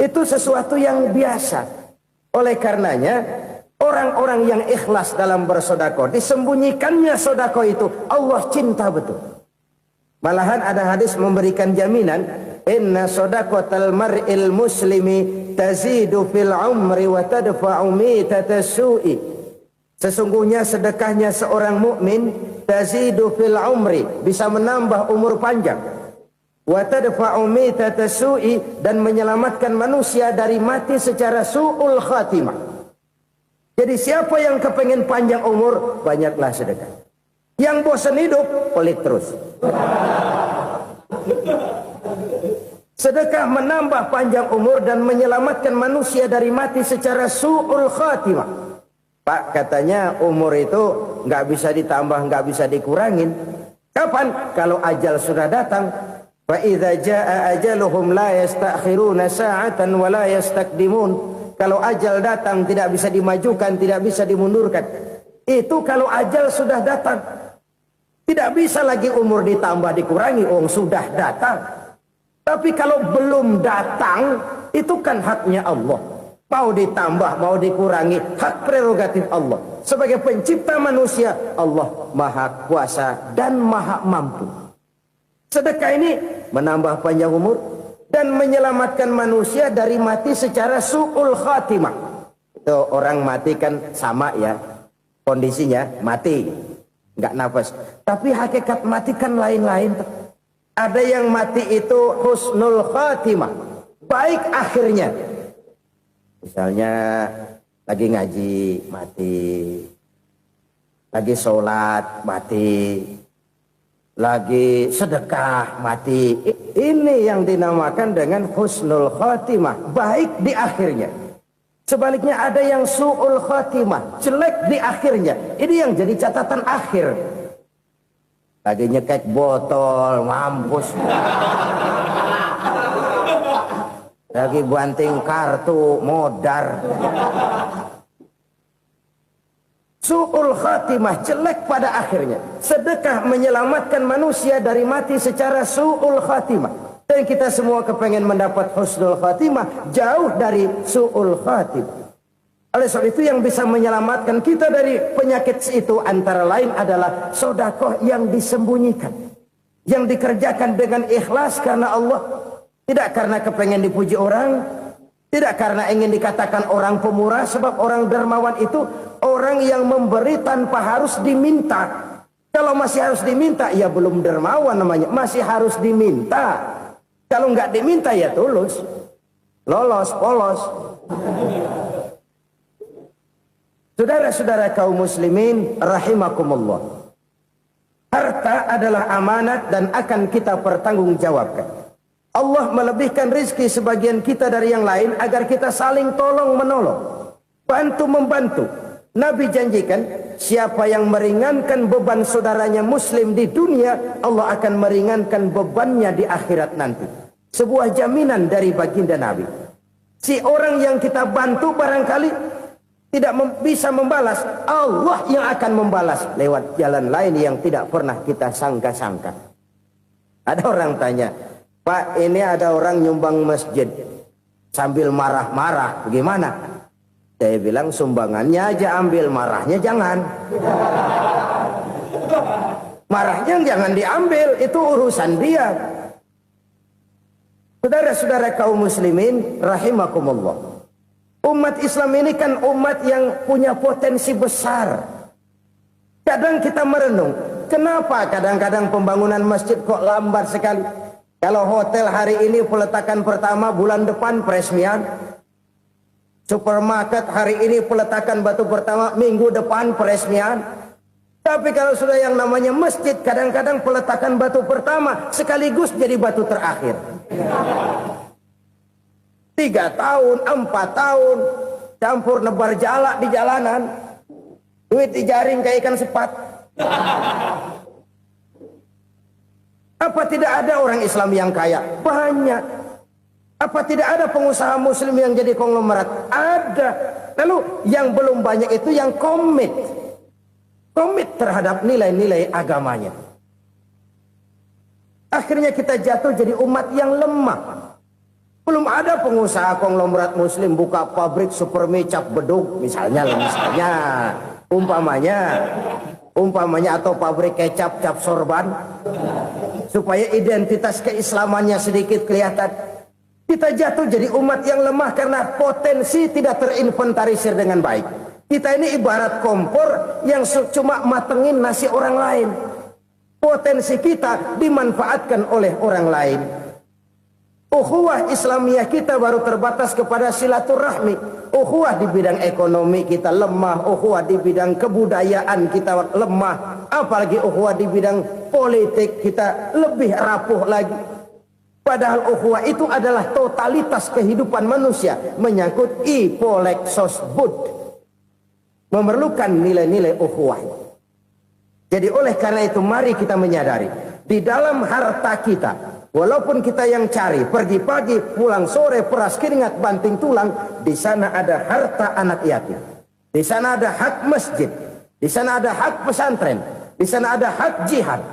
Itu sesuatu yang biasa. Oleh karenanya, orang-orang yang ikhlas dalam bersedekah, disembunyikannya sedekah itu, Allah cinta betul. Malahan ada hadis memberikan jaminan, inna sedaqatal mar'il muslimi tazidu fil umri wa tadfa'u mitatas su'i. Sesungguhnya sedekahnya seorang mukmin tazidu fil umri, bisa menambah umur panjang. Wa tadfa'u mitatas su'i, dan menyelamatkan manusia dari mati secara su'ul khatimah. Jadi siapa yang kepengen panjang umur, banyaklah sedekah. Yang bosan hidup, pelit terus. Sedekah menambah panjang umur dan menyelamatkan manusia dari mati secara su'ul khatimah. Pak, katanya umur itu nggak bisa ditambah, nggak bisa dikurangin. Kapan? Kalau ajal sudah datang. Fa idza jaa ajaluhum la yastakhiruna sa'atan wa la yastaqdimun. Kalau ajal datang tidak bisa dimajukan, tidak bisa dimundurkan. Itu kalau ajal sudah datang. Tidak bisa lagi umur ditambah dikurangi, sudah datang. Tapi kalau belum datang, itu kan haknya Allah. Mau ditambah, mau dikurangi, hak prerogatif Allah. Sebagai pencipta manusia, Allah maha kuasa dan maha mampu. Sedekah ini menambah panjang umur dan menyelamatkan manusia dari mati secara su'ul khatimah. Itu orang mati kan sama ya kondisinya, mati nggak nafas. Tapi hakikat mati kan lain-lain. Ada yang mati itu husnul khatimah, baik akhirnya. Misalnya lagi ngaji mati, lagi sholat mati, lagi sedekah mati. Ini yang dinamakan dengan husnul khatimah, baik di akhirnya. Sebaliknya ada yang su'ul khatimah, jelek di akhirnya. Ini yang jadi catatan akhir. Lagi nyekek botol, mampus. Lagi banting kartu, modar. Su'ul khatimah, jelek pada akhirnya. Sedekah menyelamatkan manusia dari mati secara su'ul khatimah. Dan kita semua kepengen mendapat husnul khatimah, jauh dari su'ul khatimah. Oleh sebab itu yang bisa menyelamatkan kita dari penyakit itu antara lain adalah sedekah yang disembunyikan, yang dikerjakan dengan ikhlas karena Allah, tidak karena kepengen dipuji orang, tidak karena ingin dikatakan orang pemurah. Sebab orang dermawan itu orang yang memberi tanpa harus diminta. Kalau masih harus diminta, ya belum dermawan namanya, masih harus diminta. Kalau nggak diminta ya tulus, lolos, polos. Saudara-saudara kaum muslimin rahimakumullah. Harta adalah amanat dan akan kita pertanggungjawabkan. Allah melebihkan rizki sebagian kita dari yang lain agar kita saling tolong menolong, bantu membantu. Nabi janjikan siapa yang meringankan beban saudaranya muslim di dunia, Allah akan meringankan bebannya di akhirat nanti. Sebuah jaminan dari baginda Nabi. Si orang yang kita bantu barangkali tidak bisa membalas, Allah yang akan membalas lewat jalan lain yang tidak pernah kita sangka-sangka. Ada orang tanya, Pak, ini ada orang nyumbang masjid sambil marah-marah, bagaimana? Saya bilang sumbangannya aja ambil, marahnya jangan. Marahnya jangan diambil, itu urusan dia. Saudara-saudara kaum muslimin rahimakumullah. Umat Islam ini kan umat yang punya potensi besar. Kadang kita merenung, kenapa kadang-kadang pembangunan masjid kok lambat sekali? Kalau hotel hari ini peletakan pertama, bulan depan peresmian. Supermarket hari ini peletakan batu pertama, minggu depan peresmian. Tapi kalau sudah yang namanya masjid, kadang-kadang peletakan batu pertama sekaligus jadi batu terakhir. 3 tahun, 4 tahun, campur nebar jalak di jalanan, duit dijaring kayak ikan sepat. Apa tidak ada orang Islam yang kaya? Banyak. Apa tidak ada pengusaha muslim yang jadi konglomerat? Ada. Lalu yang belum banyak itu yang komit terhadap nilai-nilai agamanya. Akhirnya kita jatuh jadi umat yang lemah. Belum ada pengusaha konglomerat muslim buka pabrik supermi cap beduk misalnya umpamanya atau pabrik kecap cap sorban supaya identitas keislamannya sedikit kelihatan. Kita jatuh jadi umat yang lemah karena potensi tidak terinventarisir dengan baik. Kita ini ibarat kompor yang cuma matengin nasi orang lain. Potensi kita dimanfaatkan oleh orang lain. Ukhuwah Islamiyah kita baru terbatas kepada silaturahmi. Ukhuwah di bidang ekonomi kita lemah. Ukhuwah di bidang kebudayaan kita lemah. Apalagi ukhuwah di bidang politik kita lebih rapuh lagi. Padahal ukhuwah itu adalah totalitas kehidupan manusia. Menyangkut ipolek sosbud. Memerlukan nilai-nilai ukhuwah. Jadi oleh karena itu mari kita menyadari. Di dalam harta kita, walaupun kita yang cari, pergi pagi, pulang sore, peras keringat, banting tulang, di sana ada harta anak yatim. Di sana ada hak masjid. Di sana ada hak pesantren. Di sana ada hak jihad.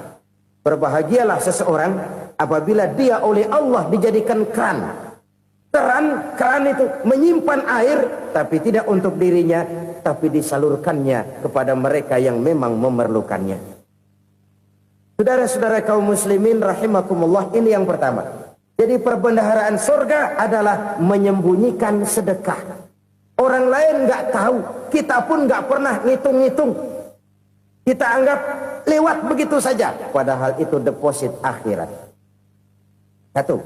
Berbahagialah seseorang apabila dia oleh Allah dijadikan keran. Keran itu menyimpan air, tapi tidak untuk dirinya, tapi disalurkannya kepada mereka yang memang memerlukannya. Saudara-saudara kaum muslimin rahimakumullah, ini yang pertama. Jadi perbendaharaan surga adalah menyembunyikan sedekah. Orang lain nggak tahu, kita pun nggak pernah ngitung-ngitung. Kita anggap lewat begitu saja, padahal itu deposit akhirat. Satu.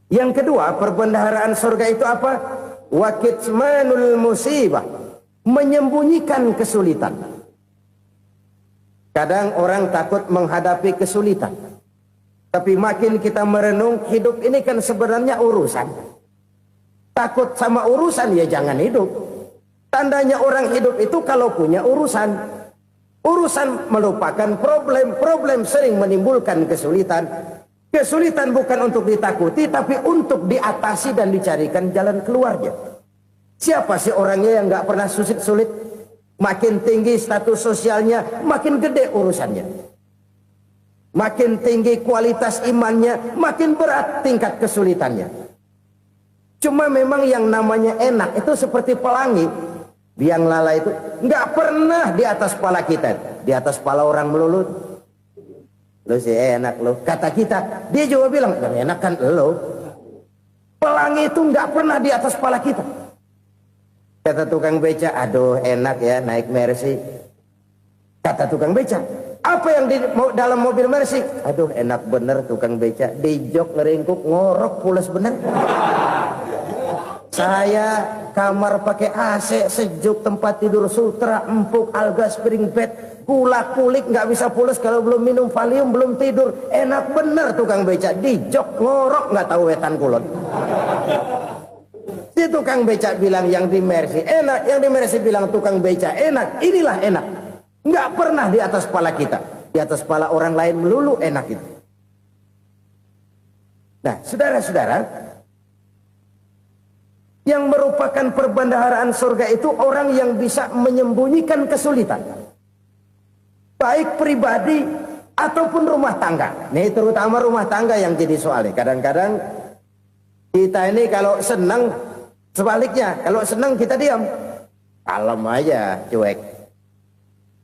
Yang kedua, perbendaharaan surga itu apa? Wa kitmanul musibah, menyembunyikan kesulitan. Kadang orang takut menghadapi kesulitan, tapi makin kita merenung, hidup ini kan sebenarnya urusan. Takut sama urusan, ya jangan hidup. Tandanya orang hidup itu kalau punya urusan. Urusan melupakan problem. Problem sering menimbulkan kesulitan. Kesulitan bukan untuk ditakuti, tapi untuk diatasi dan dicarikan jalan keluarnya. Siapa sih orangnya yang nggak pernah sulit-sulit? Makin tinggi status sosialnya, makin gede urusannya. Makin tinggi kualitas imannya, makin berat tingkat kesulitannya. Cuma memang yang namanya enak itu seperti pelangi. Biang lala itu nggak pernah di atas kepala kita, di atas kepala orang melulu. Lu sih enak lu, kata kita. Dia juga bilang, yang enak kan lu. Pelangi itu nggak pernah di atas kepala kita. Kata tukang beca, aduh enak ya naik Mercy. Kata tukang beca, apa yang di dalam mobil Mercy? Aduh enak bener tukang beca, di jok ngeringkuk ngorok pules bener. Saya kamar pakai AC, sejuk, tempat tidur sutra, empuk, alga, spring bed, kulak kulik, nggak bisa pules kalau belum minum Valium, belum tidur. Enak bener tukang beca, di jok ngorok nggak tahu wetan kulon. Si tukang beca bilang yang di Mercy enak, yang di Mercy bilang tukang beca enak. Inilah enak, nggak pernah di atas kepala kita, di atas kepala orang lain melulu enak itu. Nah, saudara-saudara, yang merupakan perbendaharaan surga itu orang yang bisa menyembunyikan kesulitan, baik pribadi ataupun rumah tangga. Nih terutama rumah tangga yang jadi soalnya. Kadang-kadang kita ini kalau senang, sebaliknya kalau senang kita diam, kalem aja, cuek.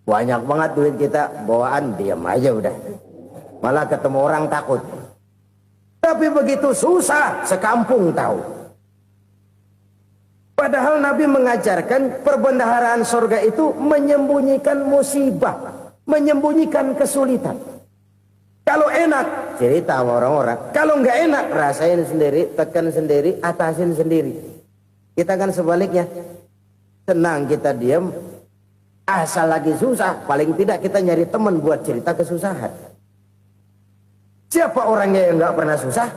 Banyak banget duit kita bawaan, diam aja udah. Malah ketemu orang takut. Tapi begitu susah, sekampung tahu. Padahal Nabi mengajarkan perbendaharaan surga itu menyembunyikan musibah, menyembunyikan kesulitan. Kalau enak, cerita sama orang-orang. Kalau nggak enak, rasain sendiri, tekan sendiri, atasin sendiri. Kita kan sebaliknya. Senang kita diam, asal lagi susah, paling tidak kita nyari teman buat cerita kesusahan. Siapa orangnya yang nggak pernah susah?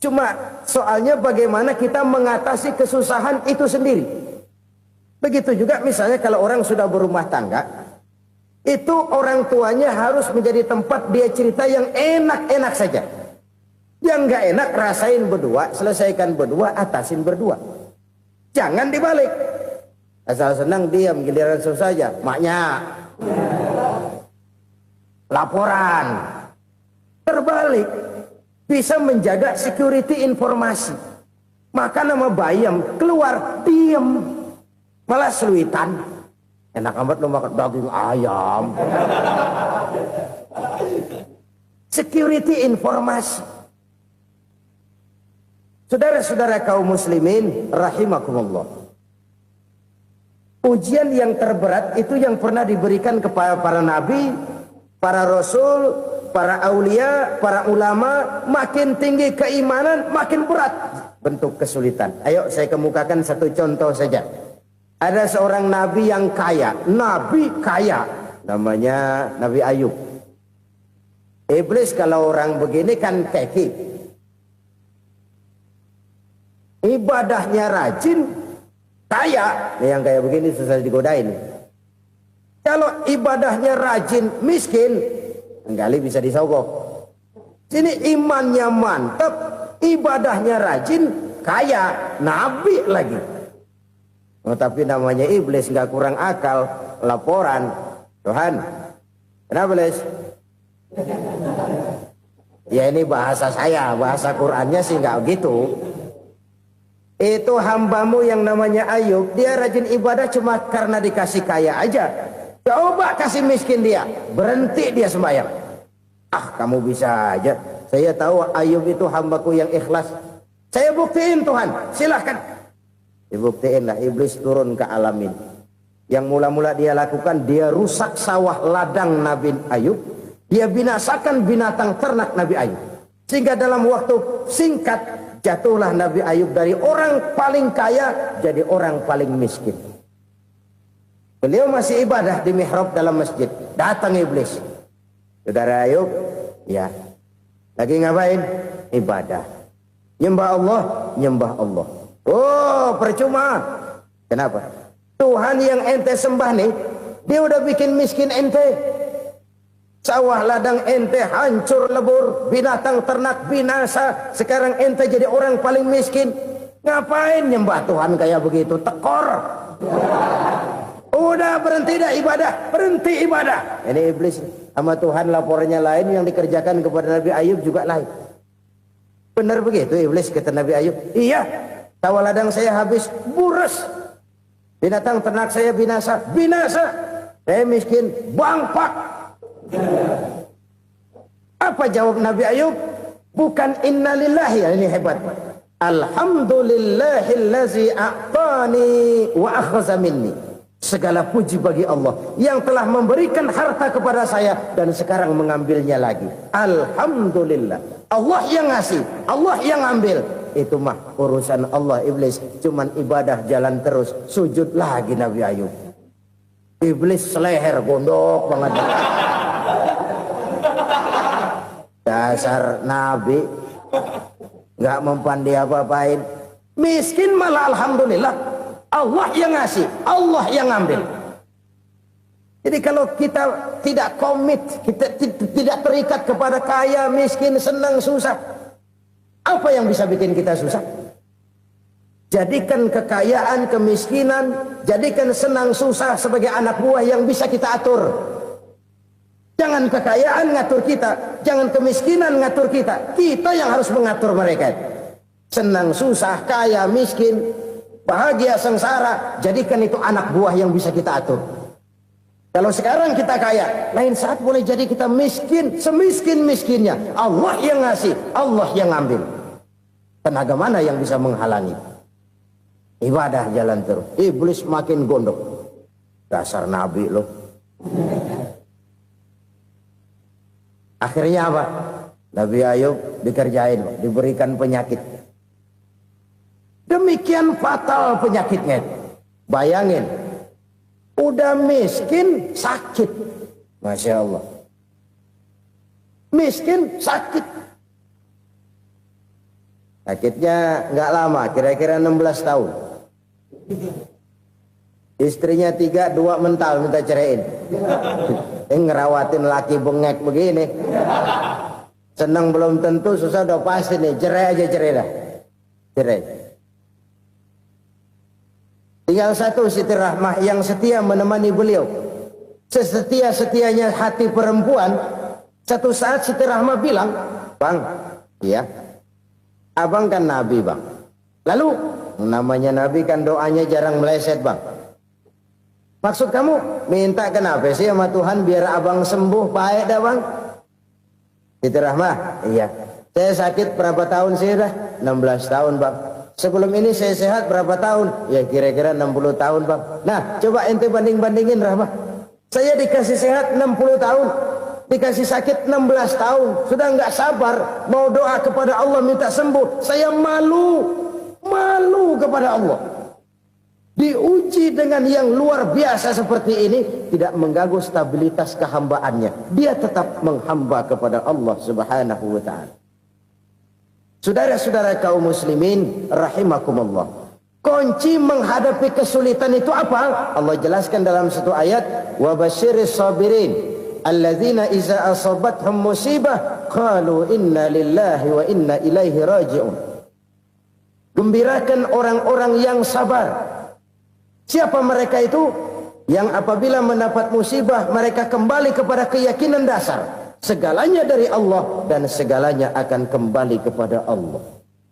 Cuma soalnya bagaimana kita mengatasi kesusahan itu sendiri. Begitu juga misalnya kalau orang sudah berumah tangga, itu orang tuanya harus menjadi tempat dia cerita yang enak-enak saja. Yang nggak enak rasain berdua, selesaikan berdua, atasin berdua. Jangan dibalik. Asal senang diam, giliran susah saja. Maknya laporan. Terbalik. Bisa menjaga security informasi. Maka nama bayam keluar diam, malah seluitan. Enak amat lo makan daging ayam. Security informasi. Saudara-saudara kaum muslimin rahimakumullah. Ujian yang terberat itu yang pernah diberikan kepada para nabi, para rasul, para aulia, para ulama. Makin tinggi keimanan, makin berat bentuk kesulitan. Ayo saya kemukakan satu contoh saja. Ada seorang nabi yang kaya, nabi kaya, namanya Nabi Ayub. Iblis kalau orang begini kan keki. Ibadahnya rajin, kaya. Yang kayak begini susah digodain. Kalau ibadahnya rajin, miskin, kali bisa disogok. Sini imannya mantap, ibadahnya rajin, kaya, nabi lagi. Oh, tapi namanya iblis nggak kurang akal. Laporan, Tuhan, kenapa Les? Ya ini bahasa saya, bahasa Qurannya sih nggak gitu. Itu hambamu yang namanya Ayub, dia rajin ibadah cuma karena dikasih kaya aja. Coba kasih miskin dia, berhenti dia sembahyang. Ah, kamu bisa aja. Saya tahu Ayub itu hambaku yang ikhlas. Saya buktiin Tuhan, silahkan. Dibuktiin lah iblis turun ke alam ini. Yang mula-mula dia lakukan, dia rusak sawah ladang Nabi Ayub. Dia binasakan binatang ternak Nabi Ayub. Sehingga dalam waktu singkat jatuhlah Nabi Ayub dari orang paling kaya jadi orang paling miskin. Beliau masih ibadah di mihrab dalam masjid. Datang iblis. Saudara Ayub, ya. Lagi ngapain? Ibadah. Nyembah Allah, nyembah Allah. Oh, percuma. Kenapa? Tuhan yang ente sembah nih, dia udah bikin miskin ente. Sawah ladang ente hancur lebur, binatang ternak binasa. Sekarang ente jadi orang paling miskin. Ngapain nyembah Tuhan kayak begitu? Tekor. Udah berhenti dah ibadah, berhenti ibadah. Ini iblis sama Tuhan laporannya lain, yang dikerjakan kepada Nabi Ayub juga lain. Benar begitu iblis kata Nabi Ayub? Iya, sawah ladang saya habis, buras. Binatang ternak saya binasa, binasa. Saya miskin, bangpak. Apa jawab Nabi Ayub? Bukan innalillahi, ini hebat. Alhamdulillahillazi a'tani wa akhza minni. Segala puji bagi Allah yang telah memberikan harta kepada saya dan sekarang mengambilnya lagi. Alhamdulillah. Allah yang ngasih, Allah yang ambil. Itu mah urusan Allah. Iblis cuman ibadah jalan terus, sujud lagi Nabi Ayub. Iblis seleher gondok banget. Dasar Nabi nggak mempan dia apa-apain. Miskin malah alhamdulillah. Allah yang ngasih, Allah yang ngambil. Jadi kalau kita tidak komit, kita tidak terikat kepada kaya, miskin, senang, susah, apa yang bisa bikin kita susah? Jadikan kekayaan, kemiskinan, jadikan senang, susah sebagai anak buah yang bisa kita atur. Jangan kekayaan ngatur kita, jangan kemiskinan ngatur kita. Kita yang harus mengatur mereka. Senang, susah, kaya, miskin, bahagia, sengsara, jadikan itu anak buah yang bisa kita atur. Kalau sekarang kita kaya, lain saat boleh jadi kita miskin, semiskin-miskinnya. Allah yang ngasih, Allah yang ngambil. Tenaga mana yang bisa menghalangi? Ibadah jalan terus. Iblis makin gondok. Dasar Nabi loh. Akhirnya apa? Nabi Ayub dikerjain, diberikan penyakit. Demikian fatal penyakitnya. Bayangin, udah miskin sakit. Masya Allah. Miskin sakit. Sakitnya nggak lama, kira-kira 16 tahun. Istrinya 3, 2 mental minta ceraiin. Ngerawatin laki bengek begini. Senang belum tentu, susah udah pasti nih. Cerai aja, cerai dah. Cerai. Tinggal satu Siti Rahmah yang setia menemani beliau. Sesetia-setianya hati perempuan. Satu saat Siti Rahmah bilang, "Bang, ya, abang kan Nabi bang. Lalu namanya Nabi kan doanya jarang meleset bang. Maksud kamu minta kenapa sih sama Tuhan biar abang sembuh baik dah bang?" Siti Rahmah, iya. Saya sakit berapa tahun sih dah? 16 tahun bang. Sebelum ini saya sehat berapa tahun? Ya kira-kira 60 tahun bang. Nah coba ente banding-bandingin Rahmah. Saya dikasih sehat 60 tahun. Dikasih sakit 16 tahun. Sudah nggak sabar. Mau doa kepada Allah minta sembuh. Saya malu. Malu kepada Allah. Diuji dengan yang luar biasa seperti ini. Tidak mengganggu stabilitas kehambaannya. Dia tetap menghamba kepada Allah subhanahu wa ta'ala. Saudara-saudara kaum muslimin rahimakumullah. Kunci menghadapi kesulitan itu apa? Allah jelaskan dalam satu ayat, wa basyiris sabirin alladzina iza asabathum musibah qalu inna lillahi wa inna ilaihi raji'un. Gembirakan orang-orang yang sabar. Siapa mereka itu? Yang apabila mendapat musibah mereka kembali kepada keyakinan dasar. Segalanya dari Allah dan segalanya akan kembali kepada Allah.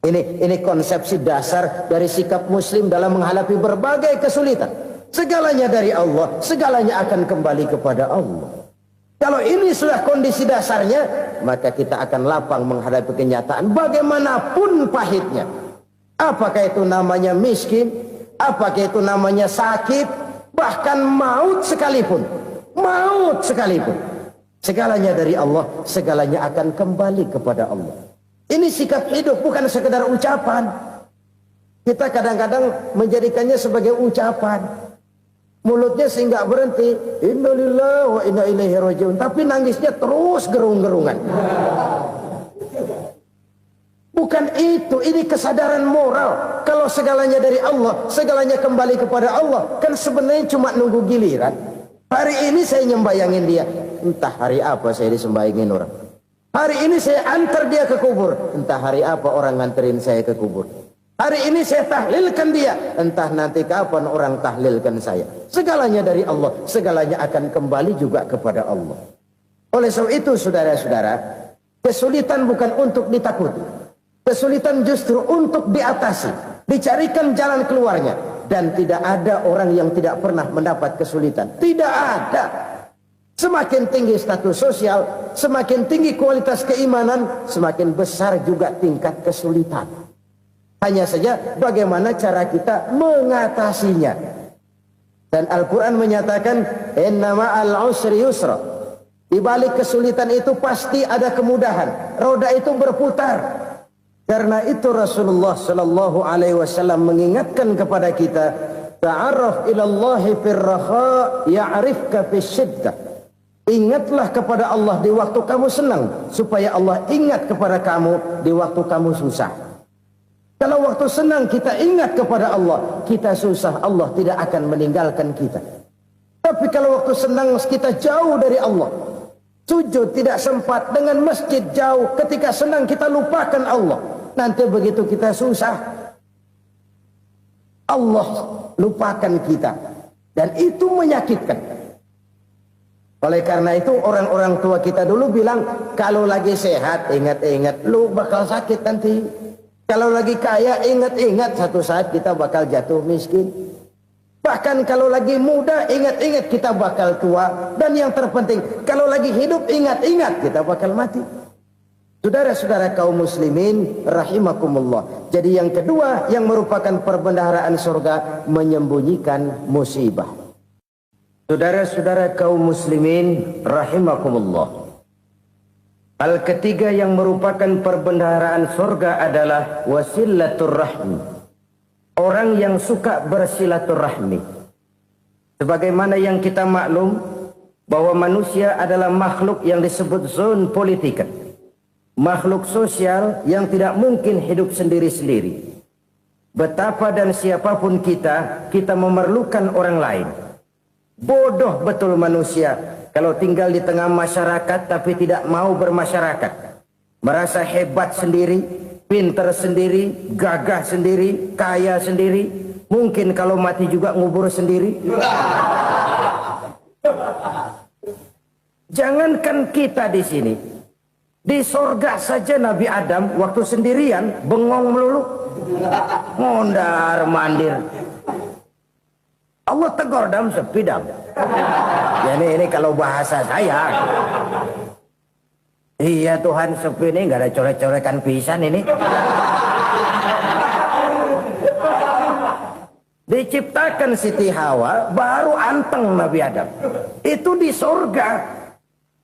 Ini konsepsi dasar dari sikap muslim dalam menghadapi berbagai kesulitan. Segalanya dari Allah, segalanya akan kembali kepada Allah. Kalau ini sudah kondisi dasarnya, maka kita akan lapang menghadapi kenyataan bagaimanapun pahitnya. Apakah itu namanya miskin? Apakah itu namanya sakit, bahkan maut sekalipun. Maut sekalipun. Segalanya dari Allah, segalanya akan kembali kepada Allah. Ini sikap hidup, bukan sekedar ucapan. Kita kadang-kadang menjadikannya sebagai ucapan. Mulutnya sehingga berhenti, innalillahi wa inna ilaihi rajiun, tapi nangisnya terus gerung-gerungan. Bukan itu, ini kesadaran moral. Kalau segalanya dari Allah, segalanya kembali kepada Allah, kan sebenarnya cuma nunggu giliran. Hari ini saya nyembayangin dia, entah hari apa saya disembayangin orang. Hari ini saya antar dia ke kubur, entah hari apa orang nganterin saya ke kubur. Hari ini saya tahlilkan dia, entah nanti kapan orang tahlilkan saya. Segalanya dari Allah, segalanya akan kembali juga kepada Allah. Oleh sebab itu saudara-saudara, kesulitan bukan untuk ditakuti. Kesulitan justru untuk diatasi, dicarikan jalan keluarnya. Dan tidak ada orang yang tidak pernah mendapat kesulitan. Tidak ada. Semakin tinggi status sosial, semakin tinggi kualitas keimanan, semakin besar juga tingkat kesulitan. Hanya saja bagaimana cara kita mengatasinya. Dan Al-Quran menyatakan, inna ma'al usri yusra. Di balik kesulitan itu pasti ada kemudahan. Roda itu berputar. Karena itu Rasulullah sallallahu alaihi wasallam mengingatkan kepada kita, ta'arraf ilallahi firraha ya'rifka fisyiddah. Ingatlah kepada Allah di waktu kamu senang, supaya Allah ingat kepada kamu di waktu kamu susah. Kalau waktu senang kita ingat kepada Allah, kita susah, Allah tidak akan meninggalkan kita. Tapi kalau waktu senang kita jauh dari Allah, sujud tidak sempat, dengan masjid jauh, ketika senang kita lupakan Allah. Nanti begitu kita susah, Allah lupakan kita. Dan itu menyakitkan. Oleh karena itu orang-orang tua kita dulu bilang, kalau lagi sehat ingat-ingat lu bakal sakit nanti. Kalau lagi kaya ingat-ingat satu saat kita bakal jatuh miskin. Bahkan kalau lagi muda ingat-ingat kita bakal tua. Dan yang terpenting, kalau lagi hidup ingat-ingat kita bakal mati. Saudara-saudara kaum muslimin rahimakumullah. Jadi yang kedua yang merupakan perbendaharaan surga, menyembunyikan musibah. Saudara-saudara kaum muslimin rahimakumullah. Hal ketiga yang merupakan perbendaharaan surga adalah wasilatur rahmi. Orang yang suka bersilaturahmi. Sebagaimana yang kita maklum bahwa manusia adalah makhluk yang disebut zon politika. Makhluk sosial yang tidak mungkin hidup sendiri-sendiri. Betapa dan siapapun kita memerlukan orang lain. Bodoh betul manusia kalau tinggal di tengah masyarakat tapi tidak mau bermasyarakat. Merasa hebat sendiri, pintar sendiri, gagah sendiri, kaya sendiri. Mungkin kalau mati juga ngubur sendiri. Jangankan kita di sini, di sorga saja Nabi Adam waktu sendirian bengong melulu, mondar mandir. Allah tegur dam sepi dam. Ya ini kalau bahasa saya. Iya Tuhan sepi ini nggak ada coret-corekan pisan ini. Diciptakan Siti Hawa baru anteng Nabi Adam. Itu di sorga.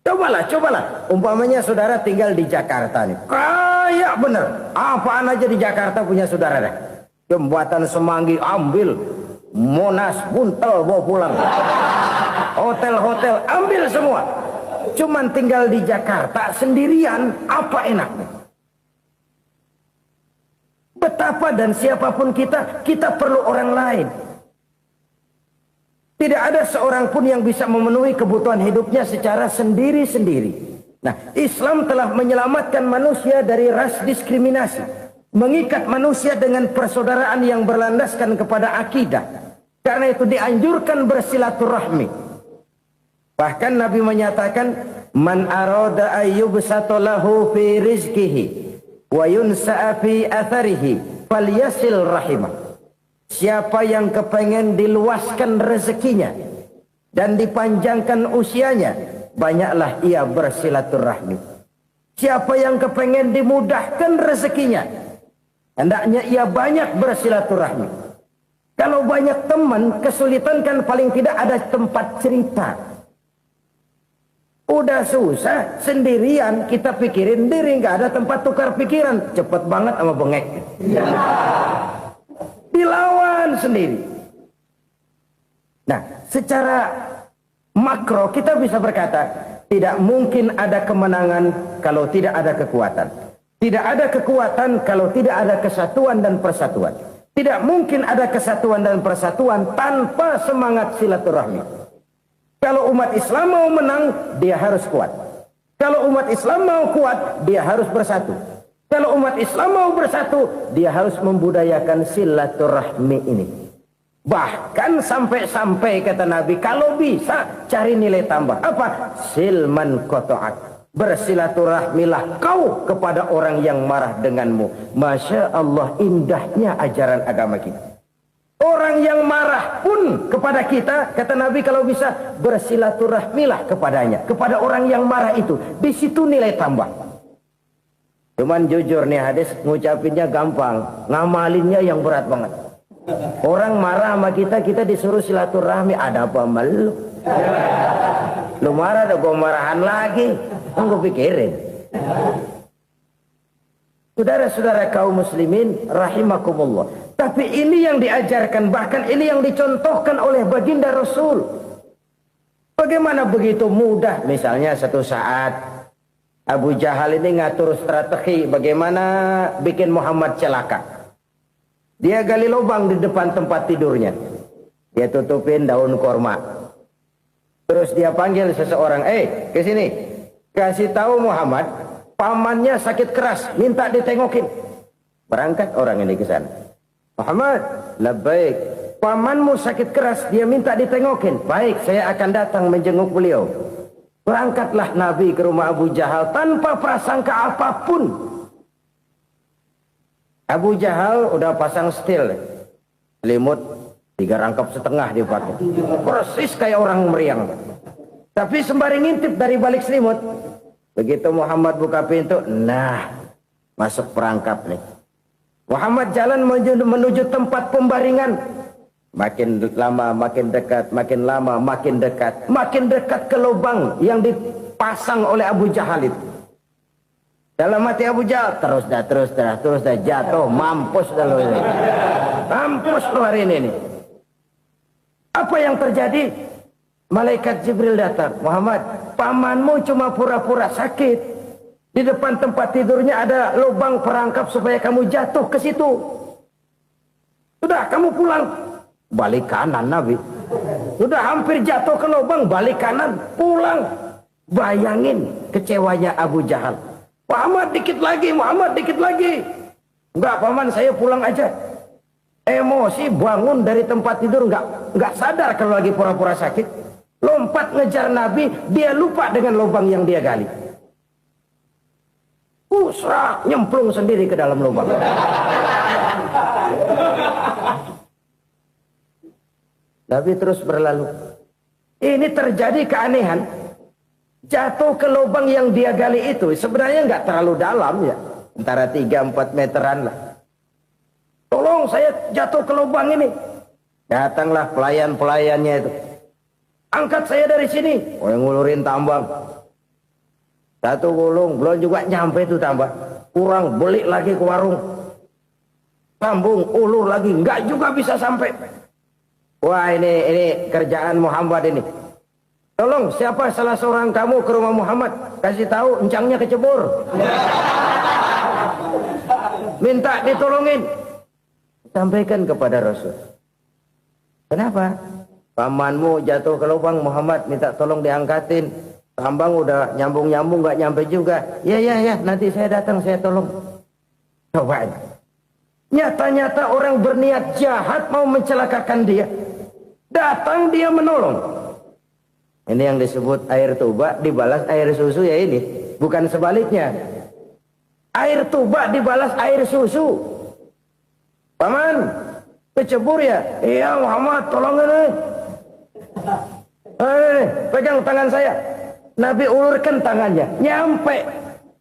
Cobalah. Umpamanya saudara tinggal di Jakarta nih. Kayak bener. Apaan aja di Jakarta punya saudara deh. Jembatan Semanggi ambil. Monas buntel bawa pulang. Hotel-hotel ambil semua. Cuman tinggal di Jakarta sendirian, apa enaknya? Betapa dan siapapun kita perlu orang lain. Tidak ada seorang pun yang bisa memenuhi kebutuhan hidupnya secara sendiri-sendiri. Nah, Islam telah menyelamatkan manusia dari ras diskriminasi. Mengikat manusia dengan persaudaraan yang berlandaskan kepada akidah. Karena itu dianjurkan bersilaturahmi. Bahkan Nabi menyatakan, man arada ayyubsata lahu fi rizqihi wa yunsa'a fi atharihi falyasil rahimah. Siapa yang kepengen diluaskan rezekinya dan dipanjangkan usianya, banyaklah ia bersilaturahmi. Siapa yang kepengen dimudahkan rezekinya, hendaknya ia banyak bersilaturahmi. Kalau banyak teman, kesulitan kan paling tidak ada tempat cerita. Udah susah, sendirian kita pikirin diri, nggak ada tempat tukar pikiran. Cepet banget sama bengek. Dilawan sendiri. Nah, secara makro kita bisa berkata, tidak mungkin ada kemenangan kalau tidak ada kekuatan. Tidak ada kekuatan kalau tidak ada kesatuan dan persatuan. Tidak mungkin ada kesatuan dan persatuan tanpa semangat silaturahmi. Kalau umat Islam mau menang, dia harus kuat. Kalau umat Islam mau kuat, dia harus bersatu. Kalau umat Islam mau bersatu, dia harus membudayakan silaturahmi ini. Bahkan sampai-sampai kata Nabi, kalau bisa cari nilai tambah. Apa? Silman koto'at. Bersilaturahmilah kau kepada orang yang marah denganmu. Masya Allah, indahnya ajaran agama kita. Orang yang marah pun kepada kita, kata Nabi, kalau bisa bersilaturahmilah kepadanya, kepada orang yang marah itu. Di situ nilai tambah. Cuman jujur nih hadis, ngucapinnya gampang, ngamalinnya yang berat banget. Orang marah sama kita, kita disuruh silaturahmi. Ada apa malu? Lu marah, ada gua marahan lagi. Gue pikirin. Saudara-saudara kaum muslimin rahimakumullah. Tapi ini yang diajarkan, bahkan ini yang dicontohkan oleh baginda Rasul. Bagaimana begitu mudah, misalnya satu saat Abu Jahal ini ngatur strategi bagaimana bikin Muhammad celaka. Dia gali lubang di depan tempat tidurnya. Dia tutupin daun korma. Terus dia panggil seseorang, ke sini. Kasih tahu Muhammad, pamannya sakit keras, minta ditengokin. Berangkat orang ini ke sana. Muhammad, labbaik. Pamanmu sakit keras, dia minta ditengokin. Baik, saya akan datang menjenguk beliau. Berangkatlah Nabi ke rumah Abu Jahal tanpa prasangka apapun. Abu Jahal udah pasang setil, selimut 3 rangkap setengah dipakai. Persis kayak orang meriang. Tapi sembari ngintip dari balik selimut, begitu Muhammad buka pintu, nah, masuk perangkap nih. Muhammad jalan menuju tempat pembaringan. Makin lama makin dekat, makin lama makin dekat. Makin dekat ke lubang yang dipasang oleh Abu Jahal itu. Dalam hati Abu Jahal, terus dah jatuh, mampus dah lo ini. Mampus lo hari ini nih. Apa yang terjadi? Malaikat Jibril datang. Muhammad, pamanmu cuma pura-pura sakit. Di depan tempat tidurnya ada lubang perangkap supaya kamu jatuh ke situ. Sudah, kamu pulang. Balik kanan Nabi. Sudah hampir jatuh ke lubang, balik kanan, pulang. Bayangin kecewanya Abu Jahal. Muhammad dikit lagi, Muhammad dikit lagi. Enggak, paman, saya pulang aja. Emosi bangun dari tempat tidur, enggak sadar kalau lagi pura-pura sakit. Lompat ngejar Nabi, dia lupa dengan lubang yang dia gali. Usrak, nyemplung sendiri ke dalam lubang. Nabi terus berlalu. Ini terjadi keanehan. Jatuh ke lubang yang dia gali itu sebenarnya nggak terlalu dalam ya. Antara 3-4 meteran lah. Tolong, saya jatuh ke lubang ini. Datanglah pelayan-pelayannya itu. Angkat saya dari sini. Oh, yang ngulurin tambang. Satu gulung, belum juga nyampe itu tambang. Kurang, beli lagi ke warung. Sambung, ulur lagi, nggak juga bisa sampai. Wah, ini kerjaan Muhammad ini. Tolong, siapa salah seorang kamu ke rumah Muhammad, kasih tahu encangnya kecebur. Minta ditolongin. Sampaikan kepada Rasul. Kenapa? Pamanmu jatuh ke lubang, Muhammad minta tolong diangkatin. Tambang udah nyambung-nyambung nggak nyampe juga. Ya, nanti saya datang, saya tolong. Coba. Nyata-nyata orang berniat jahat mau mencelakakan dia. Datang dia menolong. Ini yang disebut air tuba dibalas air susu ya ini. Bukan sebaliknya. Air tuba dibalas air susu. Paman, kecebur ya? Iya Muhammad, tolong ini. Pegang tangan saya. Nabi ulurkan tangannya. Nyampe.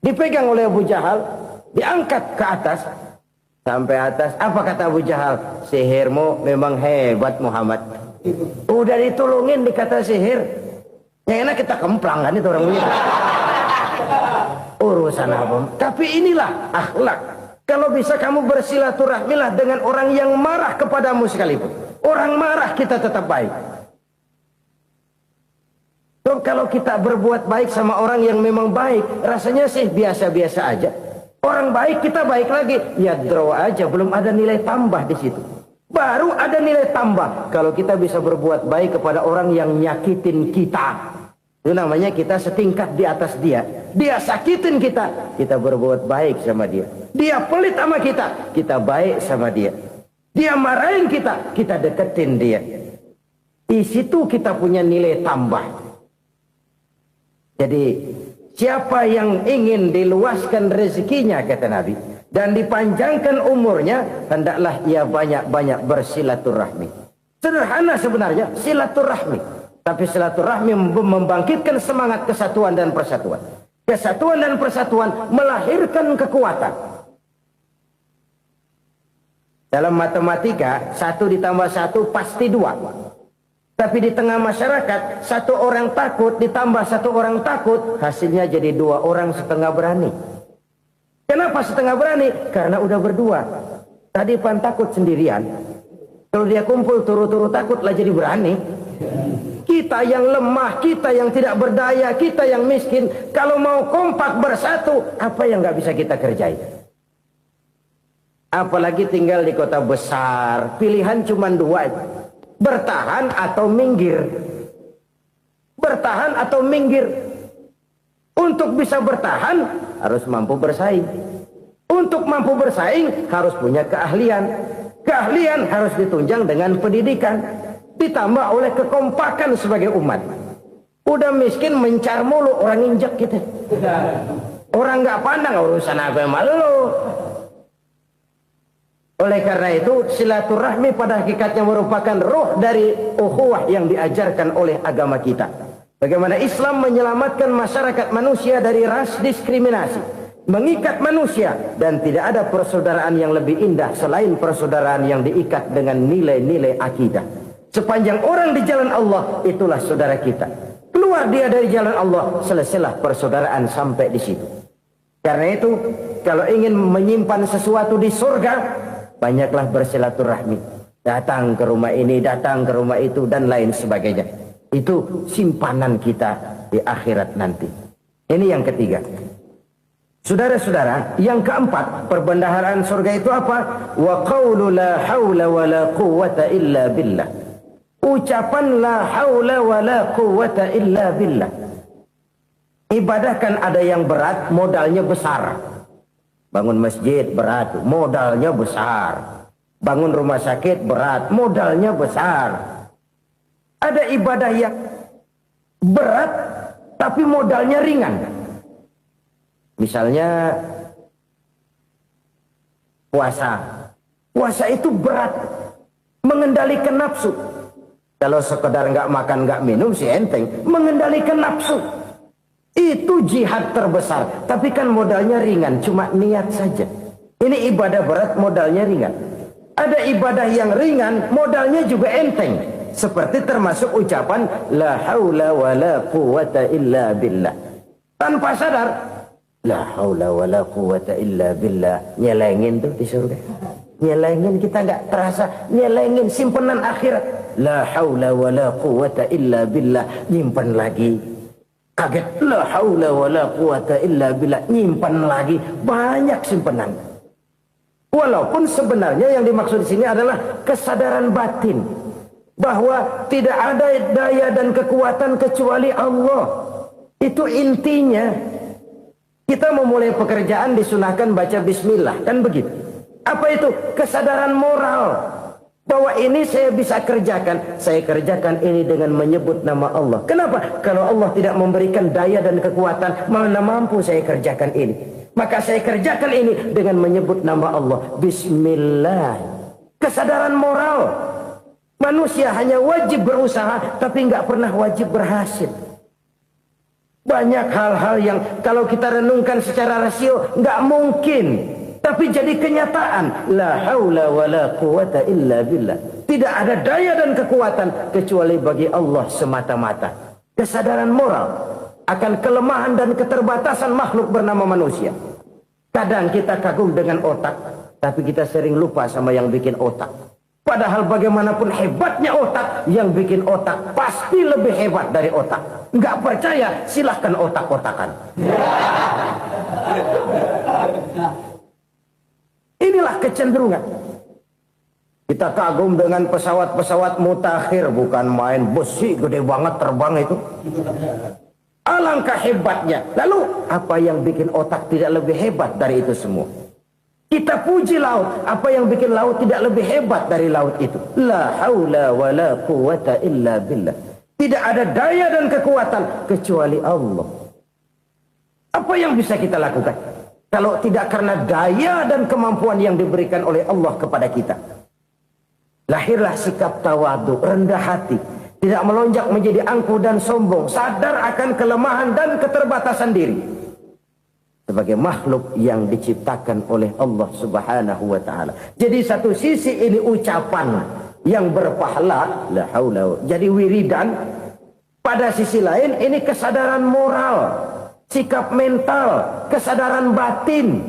Dipegang oleh Abu Jahal. Diangkat ke atas. Sampai atas, apa kata Abu Jahal? Sihirmu memang hebat Muhammad. Udah ditulungin dikata sihir. Yang enak kita kemplang kan itu orang begitu. Urusan apa? Tapi inilah akhlak. Kalau bisa kamu bersilaturahmilah dengan orang yang marah kepadamu sekalipun. Orang marah kita tetap baik. So, kalau kita berbuat baik sama orang yang memang baik, rasanya sih biasa-biasa aja. Orang baik kita baik lagi, ya draw aja, belum ada nilai tambah di situ. Baru ada nilai tambah kalau kita bisa berbuat baik kepada orang yang nyakitin kita. Itu namanya kita setingkat di atas dia. Dia sakitin kita, kita berbuat baik sama dia. Dia pelit sama kita baik sama dia. Dia marahin kita deketin dia. Di situ kita punya nilai tambah. Jadi siapa yang ingin diluaskan rezekinya kata Nabi dan dipanjangkan umurnya, hendaklah ia banyak-banyak bersilaturahmi. Sederhana sebenarnya silaturahmi, tapi silaturahmi membangkitkan semangat kesatuan dan persatuan. Kesatuan dan persatuan melahirkan kekuatan. Dalam matematika 1 ditambah 1 pasti 2. Tapi di tengah masyarakat, 1 orang takut ditambah 1 orang takut, hasilnya jadi 2 orang setengah berani. Kenapa setengah berani? Karena udah berdua. Tadi pan takut sendirian. Kalau dia kumpul turu-turu takutlah jadi berani. Kita yang lemah, kita yang tidak berdaya, kita yang miskin, kalau mau kompak bersatu, apa yang nggak bisa kita kerjain? Apalagi tinggal di kota besar, pilihan cuma 2. Bertahan atau minggir. Bertahan atau minggir. Untuk bisa bertahan harus mampu bersaing. Untuk mampu bersaing harus punya keahlian. Keahlian harus ditunjang dengan pendidikan, ditambah oleh kekompakan sebagai umat. Udah miskin mencar mulu, orang injek kita. Orang nggak pandang urusan apa yang malu. Oleh karena itu silaturahmi pada hakikatnya merupakan roh dari ukhuwah yang diajarkan oleh agama kita. Bagaimana Islam menyelamatkan masyarakat manusia dari ras diskriminasi, mengikat manusia, dan tidak ada persaudaraan yang lebih indah selain persaudaraan yang diikat dengan nilai-nilai akidah. Sepanjang orang di jalan Allah, itulah saudara kita. Keluar dia dari jalan Allah, selesailah persaudaraan sampai di situ. Karena itu, kalau ingin menyimpan sesuatu di surga, banyaklah bersilaturahmi. Datang ke rumah ini, datang ke rumah itu, dan lain sebagainya. Itu simpanan kita di akhirat nanti. Ini yang ketiga. Saudara-saudara, yang keempat, perbendaharaan surga itu apa? Wa qawlu la hawla wa la quwwata illa billah. Ucapan la hawla wa la quwwata illa billah. Ibadah kan ada yang berat, modalnya besar. Bangun masjid berat, modalnya besar. Bangun rumah sakit berat, modalnya besar. Ada ibadah yang berat, tapi modalnya ringan. Misalnya puasa. Puasa itu berat, mengendalikan nafsu. Kalau sekedar nggak makan nggak minum sih enteng, mengendalikan nafsu. Itu jihad terbesar, tapi kan modalnya ringan, cuma niat saja. Ini ibadah berat, modalnya ringan. Ada ibadah yang ringan, modalnya juga enteng. Seperti termasuk ucapan la haula wa la quwwata illa billah. Tanpa sadar, la haula wa la quwwata illa billah. Nyelengin tuh di surga. Nyelengin, kita nggak terasa, nyelengin simpenan akhirat. La haula wa la quwwata illa billah. Nyimpan lagi. Kaget, la haula wa la quwata illa billah, nyimpan lagi, banyak simpanan. Walaupun sebenarnya yang dimaksud di sini adalah kesadaran batin bahwa tidak ada daya dan kekuatan kecuali Allah. Itu intinya. Kita memulai pekerjaan disunahkan baca bismillah, kan begitu. Apa itu? Kesadaran moral. Bahwa ini saya bisa kerjakan. Saya kerjakan ini dengan menyebut nama Allah. Kenapa? Kalau Allah tidak memberikan daya dan kekuatan, mana mampu saya kerjakan ini. Maka saya kerjakan ini dengan menyebut nama Allah. Bismillah. Kesadaran moral. Manusia hanya wajib berusaha, tapi nggak pernah wajib berhasil. Banyak hal-hal yang kalau kita renungkan secara rasio, nggak mungkin Tapi jadi kenyataan, la haula wala quwata illa billah. Tidak ada daya dan kekuatan kecuali bagi Allah semata-mata. Kesadaran moral akan kelemahan dan keterbatasan makhluk bernama manusia. Kadang kita kagum dengan otak, tapi kita sering lupa sama yang bikin otak. Padahal bagaimanapun hebatnya otak, yang bikin otak pasti lebih hebat dari otak. Nggak percaya, silahkan otak-otakan. Inilah kecenderungan. Kita kagum dengan pesawat-pesawat mutakhir, bukan main besi gede banget terbang itu. Alangkah hebatnya. Lalu apa yang bikin otak tidak lebih hebat dari itu semua? Kita puji laut, apa yang bikin laut tidak lebih hebat dari laut itu? La haula wala quwata illa billah. Tidak ada daya dan kekuatan kecuali Allah. Apa yang bisa kita lakukan kalau tidak karena daya dan kemampuan yang diberikan oleh Allah kepada kita? Lahirlah sikap tawadu, rendah hati, tidak melonjak menjadi angkuh dan sombong, sadar akan kelemahan dan keterbatasan diri. Sebagai makhluk yang diciptakan oleh Allah Subhanahu wa ta'ala. Jadi satu sisi ini ucapan yang berpahala, la haula, jadi wiridan. Pada sisi lain ini kesadaran moral, sikap mental, kesadaran batin.